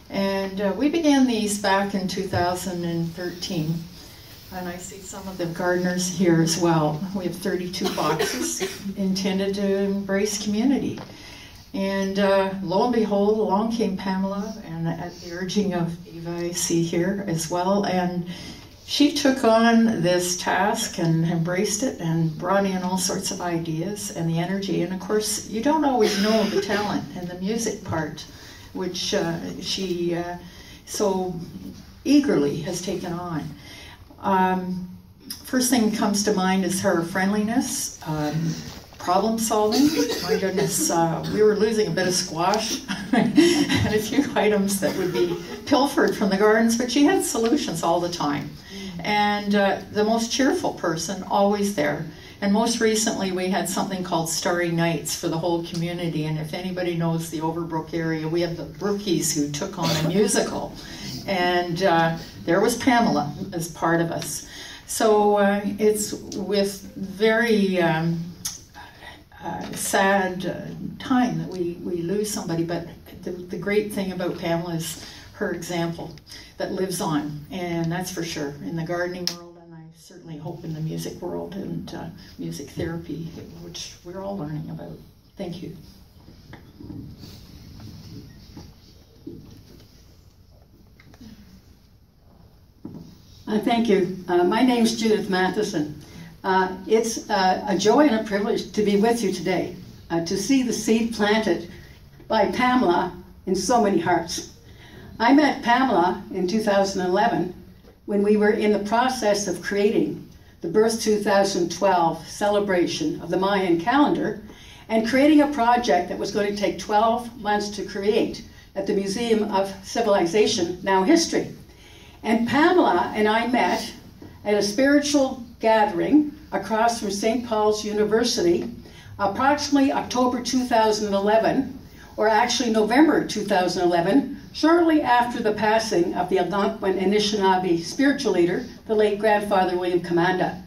[SPEAKER 16] And we began these back in 2013. And I see some of the gardeners here as well. We have 32 boxes intended to embrace community. And lo and behold, along came Pamela, and at the urging of Eva, I see here as well. And she took on this task and embraced it and brought in all sorts of ideas and the energy. And of course, you don't always know the talent and the music part, which she so eagerly has taken on. First thing that comes to mind is her friendliness, problem solving. My goodness, we were losing a bit of squash and a few items that would be pilfered from the gardens, but she had solutions all the time. And the most cheerful person, always there. And most recently we had something called Starry Nights for the whole community, and if anybody knows the Overbrook area, we have the Brookies who took on a musical. And there was Pamela as part of us. So it's with very sad time that we lose somebody, but the great thing about Pamela is her example that lives on, and that's for sure, in the gardening world, and I certainly hope in the music world and music therapy, which we're all learning about. Thank you.
[SPEAKER 18] Thank you. My name's Judith Matheson. It's a joy and a privilege to be with you today, to see the seed planted by Pamela in so many hearts. I met Pamela in 2011 when we were in the process of creating the Birth 2012 celebration of the Mayan calendar and creating a project that was going to take 12 months to create at the Museum of Civilization, now History. And Pamela and I met at a spiritual gathering across from St. Paul's University, approximately October 2011, or actually November 2011, shortly after the passing of the Algonquin Anishinaabe spiritual leader, the late grandfather William Commanda.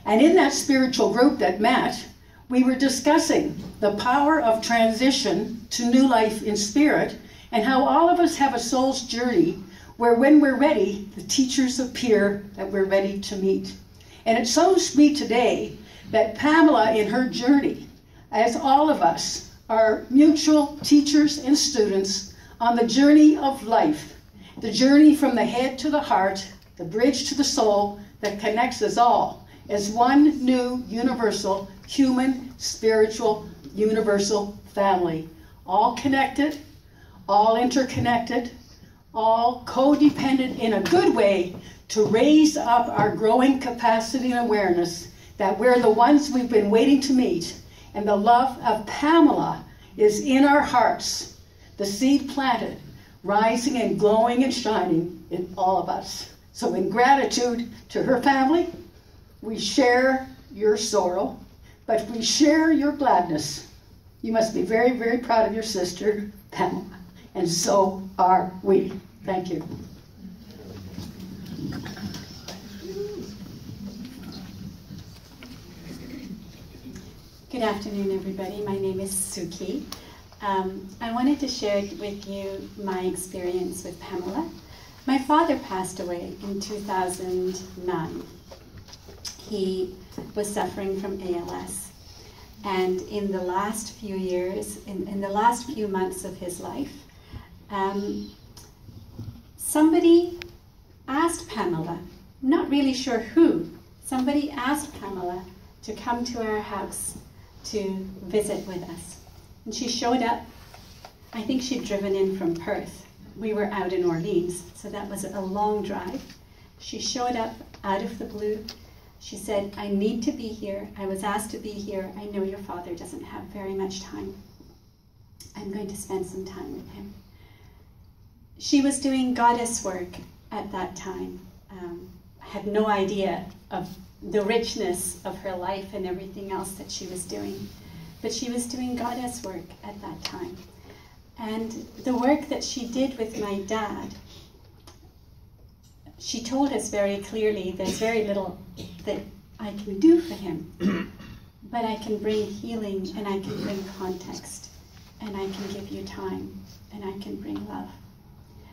[SPEAKER 18] And in that spiritual group that met, we were discussing the power of transition to new life in spirit, and how all of us have a soul's journey where when we're ready, the teachers appear that we're ready to meet. And it shows me today that Pamela, in her journey, as all of us, are mutual teachers and students on the journey of life, the journey from the head to the heart, the bridge to the soul that connects us all as one new universal, human, spiritual, universal family. All connected, all interconnected, all codependent in a good way to raise up our growing capacity and awareness that we're the ones we've been waiting to meet, And the love of Pamela is in our hearts, the seed planted, rising and glowing and shining in all of us. So in gratitude to her family, we share your sorrow, but we share your gladness. You must be very, very proud of your sister, Pamela, and so are we. Thank you.
[SPEAKER 19] Good afternoon, everybody. My name is Suki. I wanted to share with you my experience with Pamela. My father passed away in 2009. He was suffering from ALS. And in the last few years, in the last few months of his life, somebody asked Pamela, not really sure who, somebody asked Pamela to come to our house to visit with us. And she showed up. I think she'd driven in from Perth. We were out in Orleans, so that was a long drive. She showed up out of the blue. She said, I need to be here. I was asked to be here. I know your father doesn't have very much time. I'm going to spend some time with him. She was doing goddess work at that time. I had no idea of the richness of her life and everything else that she was doing. But she was doing goddess work at that time. And the work that she did with my dad, she told us very clearly there's very little that I can do for him, but I can bring healing and I can bring context and I can give you time and I can bring love.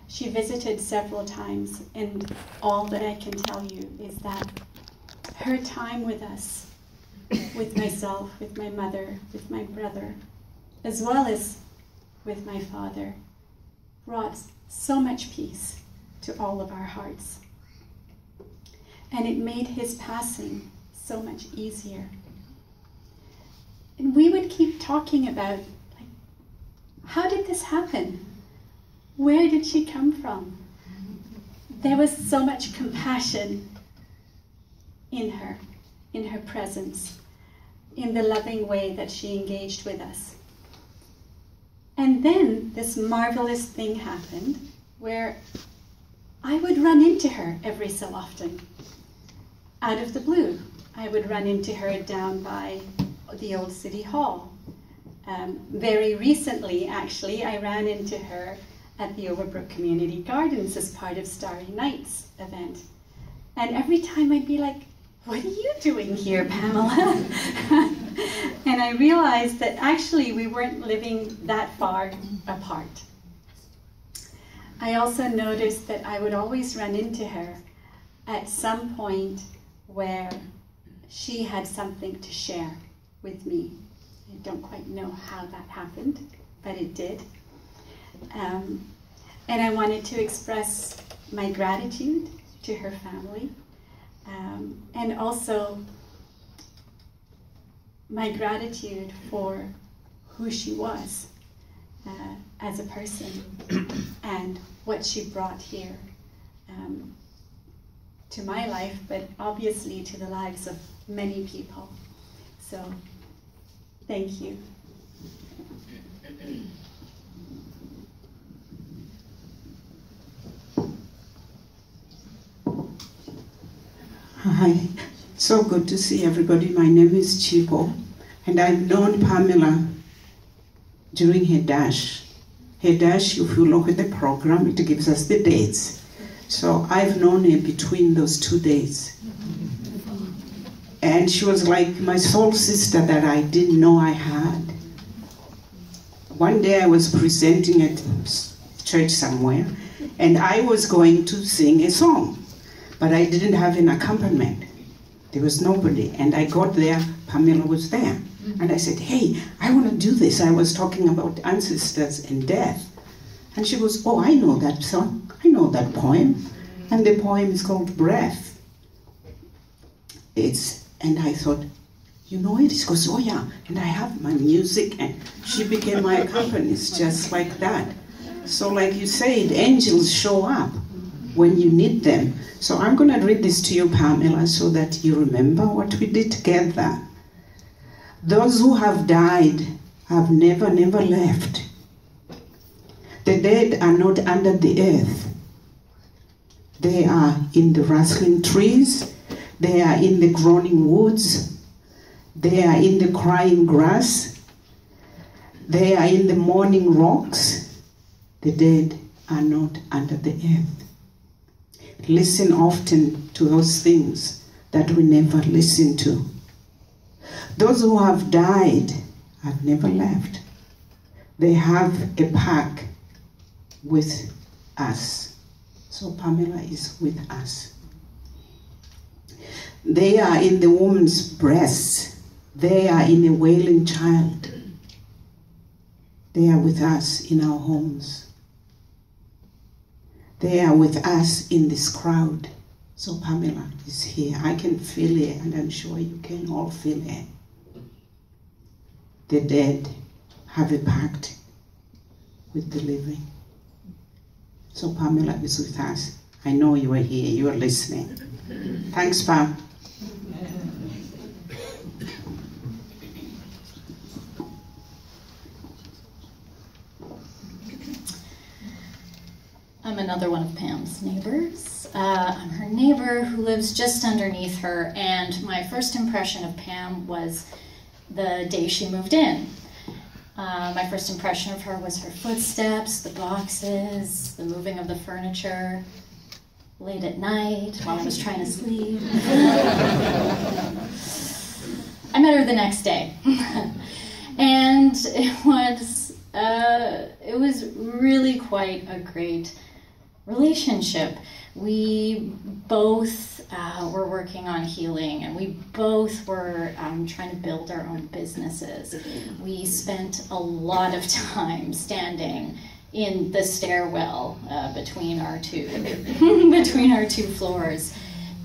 [SPEAKER 19] She visited several times, and all that I can tell you is that her time with us, with myself, with my mother, with my brother, as well as with my father, brought so much peace to all of our hearts. And it made his passing so much easier. And we would keep talking about, like, how did this happen? Where did she come from? There was so much compassion in her presence, in the loving way that she engaged with us. And then this marvelous thing happened where I would run into her every so often. Out of the blue, I would run into her down by the old city hall. Very recently, actually, I ran into her at the Overbrook Community Gardens as part of Starry Nights event. And every time I'd be like, what are you doing here, Pamela? And I realized that actually we weren't living that far apart. I also noticed that I would always run into her at some point where she had something to share with me. I don't quite know how that happened, but it did. And I wanted to express my gratitude to her family, and also my gratitude for who she was as a person and what she brought here to my life, but obviously to the lives of many people. So, thank you.
[SPEAKER 20] Hi, so good to see everybody. My name is Chipo, and I've known Pamela during her dash. Her dash, if you look at the program, it gives us the dates. So I've known her between those 2 days. And she was like my soul sister that I didn't know I had. One day I was presenting at church somewhere, and I was going to sing a song. But I didn't have an accompaniment. There was nobody. And I got there, Pamela was there. And I said, hey, I want to do this. I was talking about ancestors and death. And she goes, oh, I know that song. I know that poem. And the poem is called Breath. And I thought, you know it? She goes, oh yeah. And I have my music. And she became my accompanist just like that. So like you said, angels show up when you need them. So I'm going to read this to you, Pamela, so that you remember what we did together. Those who have died have never left. The dead are not under the earth. They are in the rustling trees. They are in the groaning woods. They are in the crying grass. They are in the mourning rocks. The dead are not under the earth. Listen often to those things that we never listen to. Those who have died have never left. They have a pact with us. So Pamela is with us. They are in the woman's breast. They are in a wailing child. They are with us in our homes. They are with us in this crowd. So Pamela is here. I can feel it, and I'm sure you can all feel it. The dead have a pact with the living. So Pamela is with us. I know you are here. You are listening. Thanks, Pam.
[SPEAKER 21] I'm another one of Pam's neighbors. I'm her neighbor who lives just underneath her, and my first impression of Pam was the day she moved in. My first impression of her was her footsteps, the boxes, the moving of the furniture, late at night while I was trying to sleep. I met her the next day, and it was really quite a great relationship. We both were working on healing, and we both were trying to build our own businesses. We spent a lot of time standing in the stairwell between our two floors,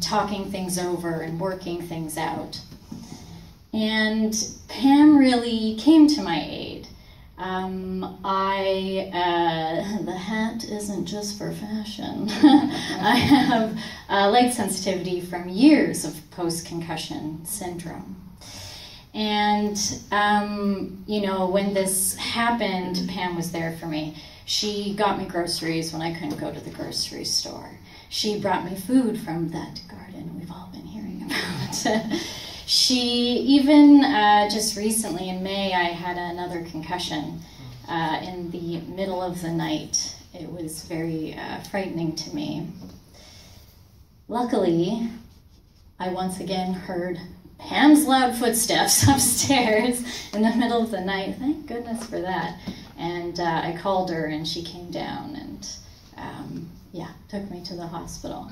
[SPEAKER 21] talking things over and working things out. And Pam really came to my aid. The hat isn't just for fashion. I have light sensitivity from years of post-concussion syndrome. And, when this happened, Pam was there for me. She got me groceries when I couldn't go to the grocery store. She brought me food from that garden we've all been hearing about. She even, just recently in May, I had another concussion in the middle of the night. It was very frightening to me. Luckily, I once again heard Pam's loud footsteps upstairs in the middle of the night. Thank goodness for that. And I called her, and she came down and, took me to the hospital.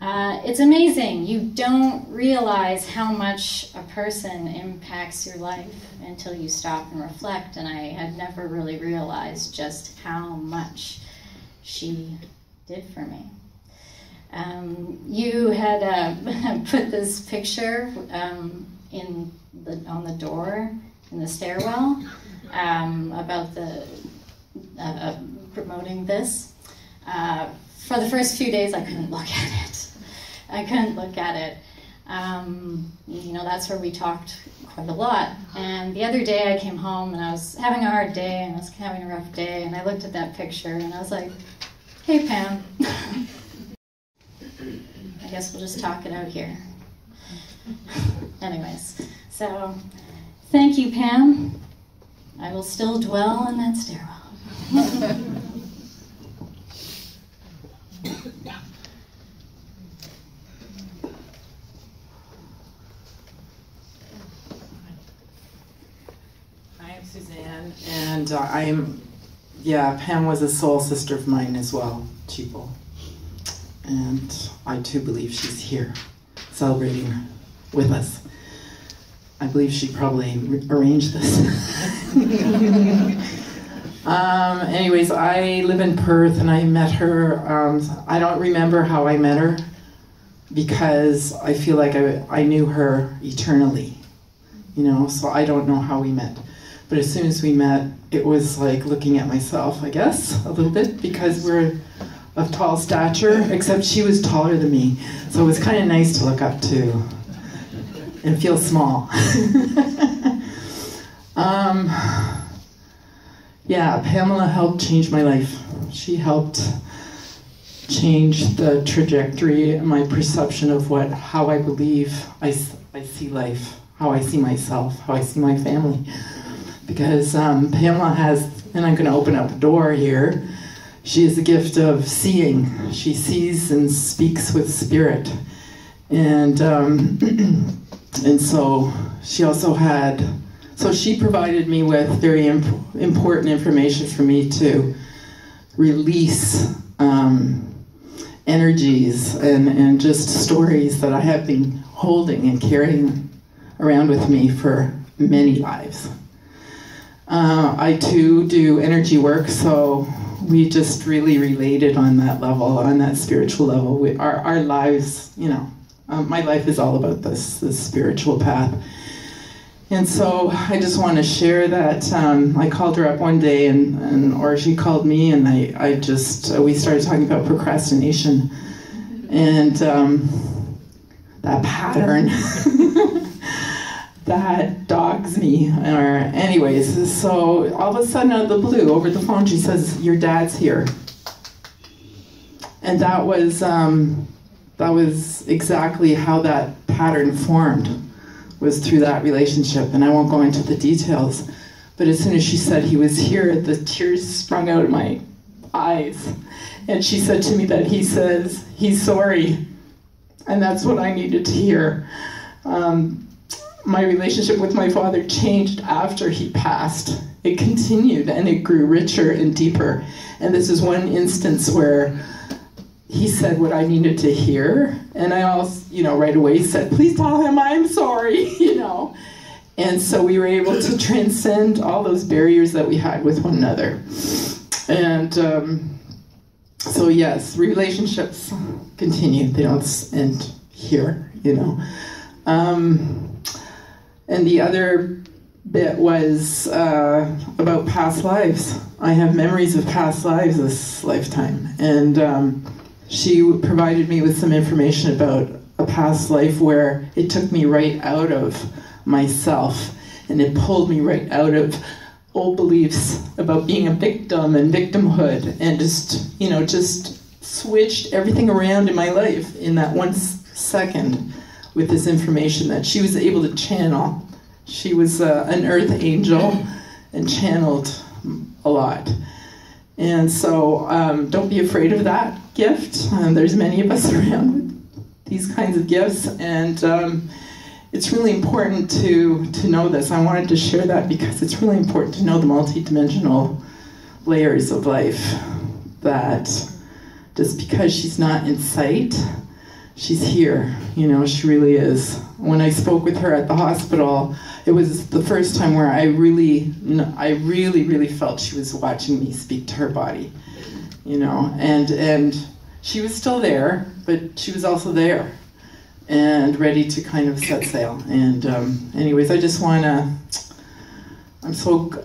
[SPEAKER 21] It's amazing. You don't realize how much a person impacts your life until you stop and reflect, and I had never really realized just how much she did for me. You had put this picture on the door in the stairwell about the promoting this. For the first few days, I couldn't look at it. That's where we talked quite a lot. And the other day I came home and I was having a hard day and I was having a rough day, and I looked at that picture and I was like, hey, Pam. I guess we'll just talk it out here. Anyways, so thank you, Pam. I will still dwell in that stairwell.
[SPEAKER 17] Suzanne, and Pam was a soul sister of mine as well, Chipo. And I too believe she's here, celebrating with us. I believe she probably arranged this. Anyways, I live in Perth, and I met her. I don't remember how I met her, because I feel like I knew her eternally, so I don't know how we met. But as soon as we met, it was like looking at myself, I guess, a little bit, because we're of tall stature, except she was taller than me. So it was kind of nice to look up to and feel small. Yeah, Pamela helped change my life. She helped change the trajectory and my perception of how I believe I see life, how I see myself, how I see my family. Because Pamela has, and I'm going to open up a door here, she has the gift of seeing. She sees and speaks with spirit. And so she also had, so she provided me with very important information for me to release energies and just stories that I have been holding and carrying around with me for many lives. I too do energy work, so we just really related on that level, on that spiritual level. Our lives, my life is all about this spiritual path. And so I just want to share that I called her up one day, or she called me, and we started talking about procrastination and that pattern that dogs me. Anyways, so all of a sudden out of the blue, over the phone, she says, "Your dad's here." And that was exactly how that pattern formed, was through that relationship. And I won't go into the details, but as soon as she said he was here, the tears sprung out of my eyes. And she said to me that he says he's sorry. And that's what I needed to hear. My relationship with my father changed after he passed. It continued and it grew richer and deeper. And this is one instance where he said what I needed to hear. And I also, right away said, "Please tell him I'm sorry," And so we were able to transcend all those barriers that we had with one another. And so yes, relationships continue. They don't end here, And the other bit was about past lives. I have memories of past lives this lifetime. And she provided me with some information about a past life where it took me right out of myself, and it pulled me right out of old beliefs about being a victim and victimhood, and just switched everything around in my life in that 1 second with this information that she was able to channel. She was an earth angel and channeled a lot. And so don't be afraid of that gift. There's many of us around with these kinds of gifts, and it's really important to know this. I wanted to share that because it's really important to know the multidimensional layers of life, that just because she's not in sight, she's here. She really is. When I spoke with her at the hospital, it was the first time where I really felt she was watching me speak to her body, and she was still there, but she was also there and ready to kind of set sail. And anyways, I just want to,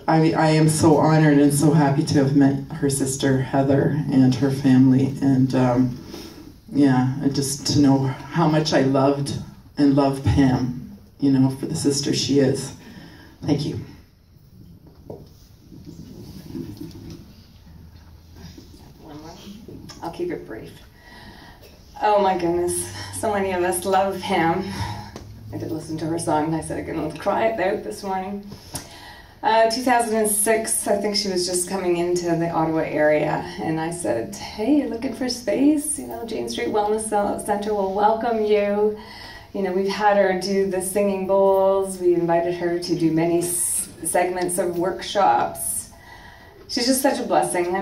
[SPEAKER 17] I am so honored and so happy to have met her sister Heather and her family, and and just to know how much I loved and love Pam, for the sister she is. Thank you.
[SPEAKER 2] I'll keep it brief. Oh my goodness, so many of us love Pam. I did listen to her song, and I said I'm going to cry it out this morning. 2006, I think she was just coming into the Ottawa area, and I said, "Hey, you're looking for space? Jane Street Wellness Center will welcome you." We've had her do the singing bowls. We invited her to do many segments of workshops. She's just such a blessing.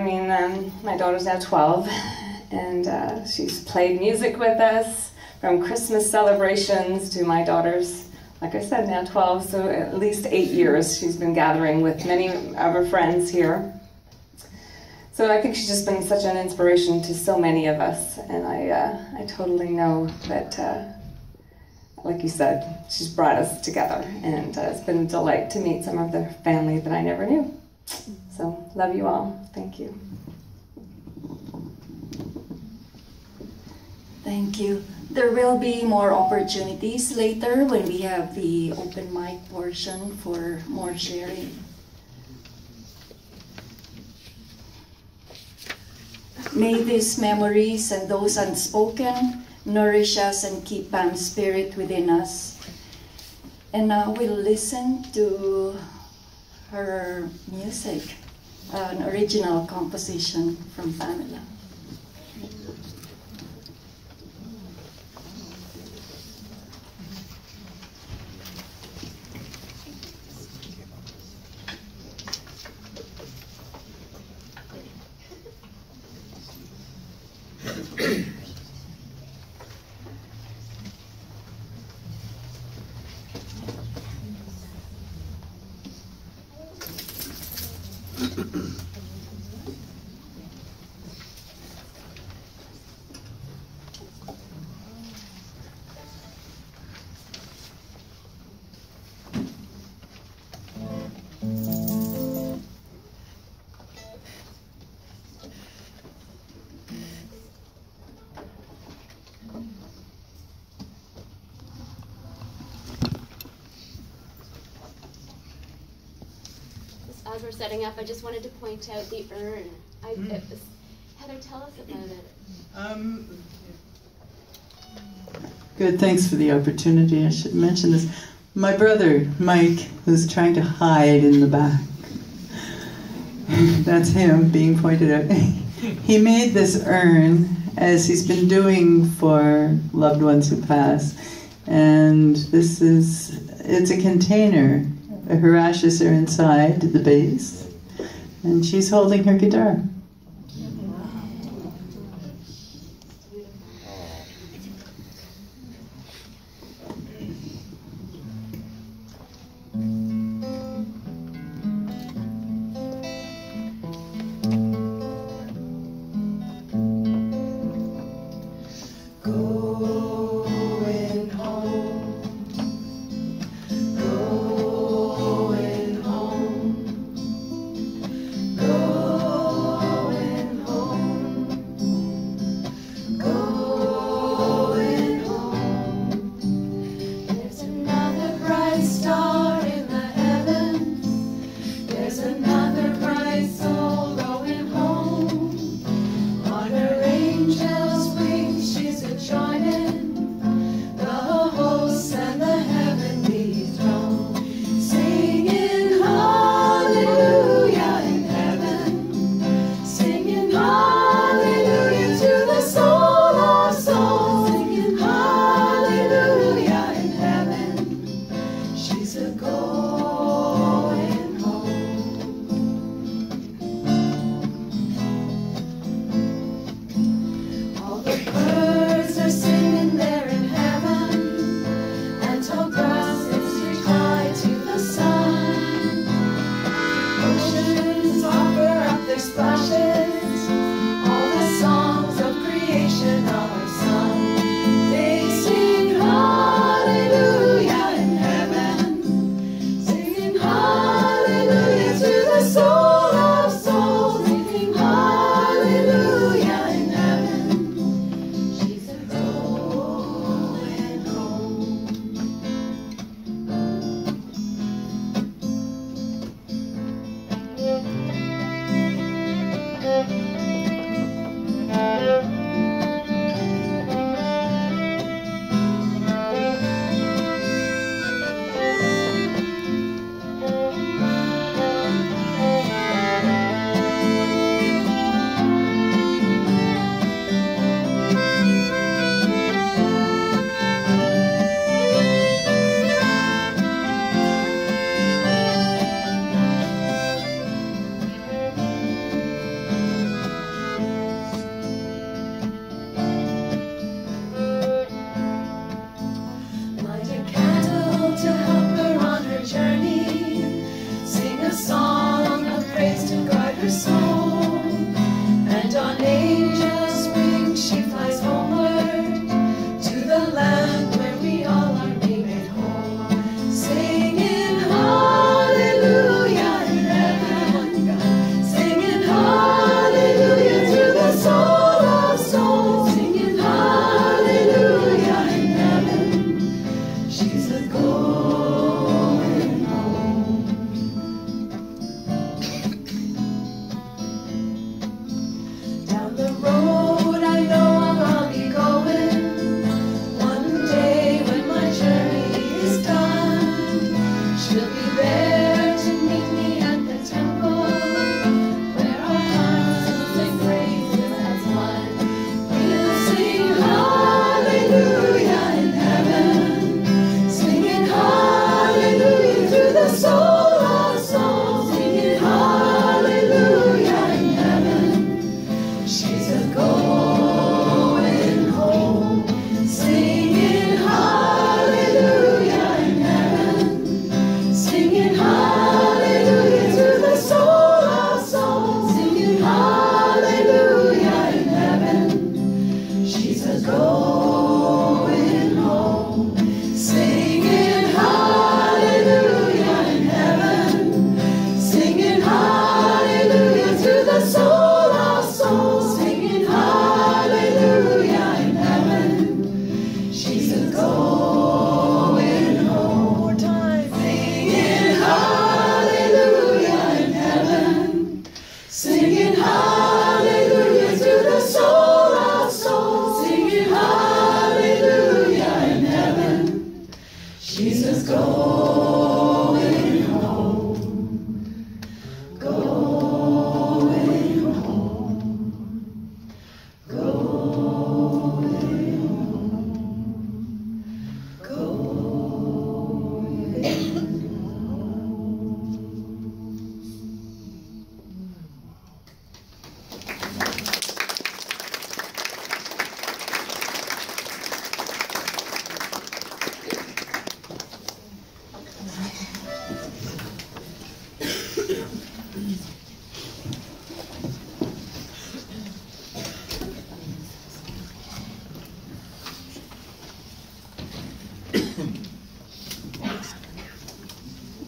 [SPEAKER 2] My daughter's now 12, and she's played music with us from Christmas celebrations to my daughter's, like I said, now 12, so at least 8 years she's been gathering with many of her friends here. So I think she's just been such an inspiration to so many of us, and I totally know that, like you said, she's brought us together, and it's been a delight to meet some of the family that I never knew. So, love you all. Thank you.
[SPEAKER 1] Thank you. There will be more opportunities later when we have the open mic portion for more sharing. May these memories and those unspoken nourish us and keep Pam's spirit within us. And now we'll listen to her music, an original composition from Pamela.
[SPEAKER 5] As we're setting up, I just wanted to point out the urn. Heather, tell us about it.
[SPEAKER 7] Good, thanks for the opportunity. I should mention this. My brother, Mike, who's trying to hide in the back. That's him being pointed out. He made this urn, as he's been doing for loved ones who pass. And it's a container. Her ashes are inside the base, and she's holding her guitar.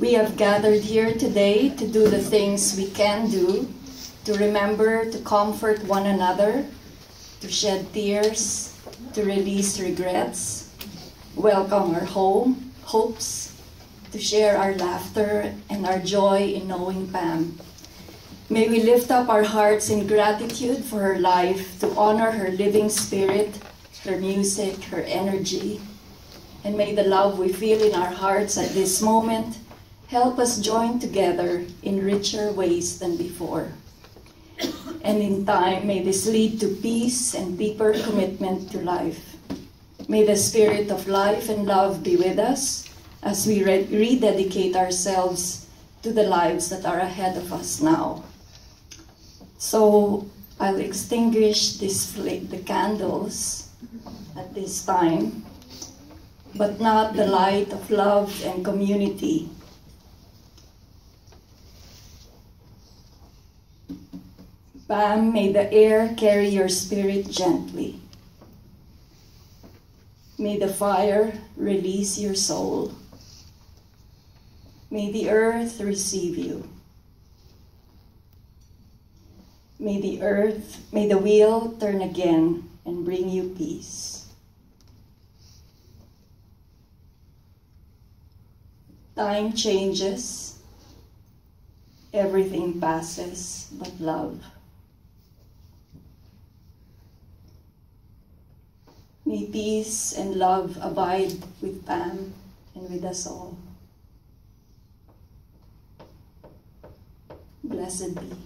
[SPEAKER 1] We have gathered here today to do the things we can do, to remember to comfort one another, to shed tears, to release regrets, welcome our hopes, to share our laughter and our joy in knowing Pam. May we lift up our hearts in gratitude for her life, to honor her living spirit, her music, her energy, and may the love we feel in our hearts at this moment help us join together in richer ways than before. And in time, may this lead to peace and deeper commitment to life. May the spirit of life and love be with us as we rededicate ourselves to the lives that are ahead of us now. So I'll extinguish the candles at this time, but not the light of love and community. Pam, may the air carry your spirit gently. May the fire release your soul. May the earth receive you. May the wheel turn again and bring you peace. Time changes, everything passes but love. May peace and love abide with Pam and with us all. Blessed be.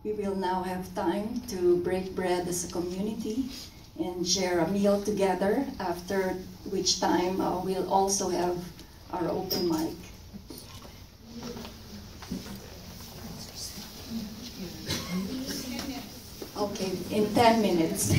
[SPEAKER 1] We will now have time to break bread as a community and share a meal together, after which time we'll also have our open mic. Okay, in 10 minutes.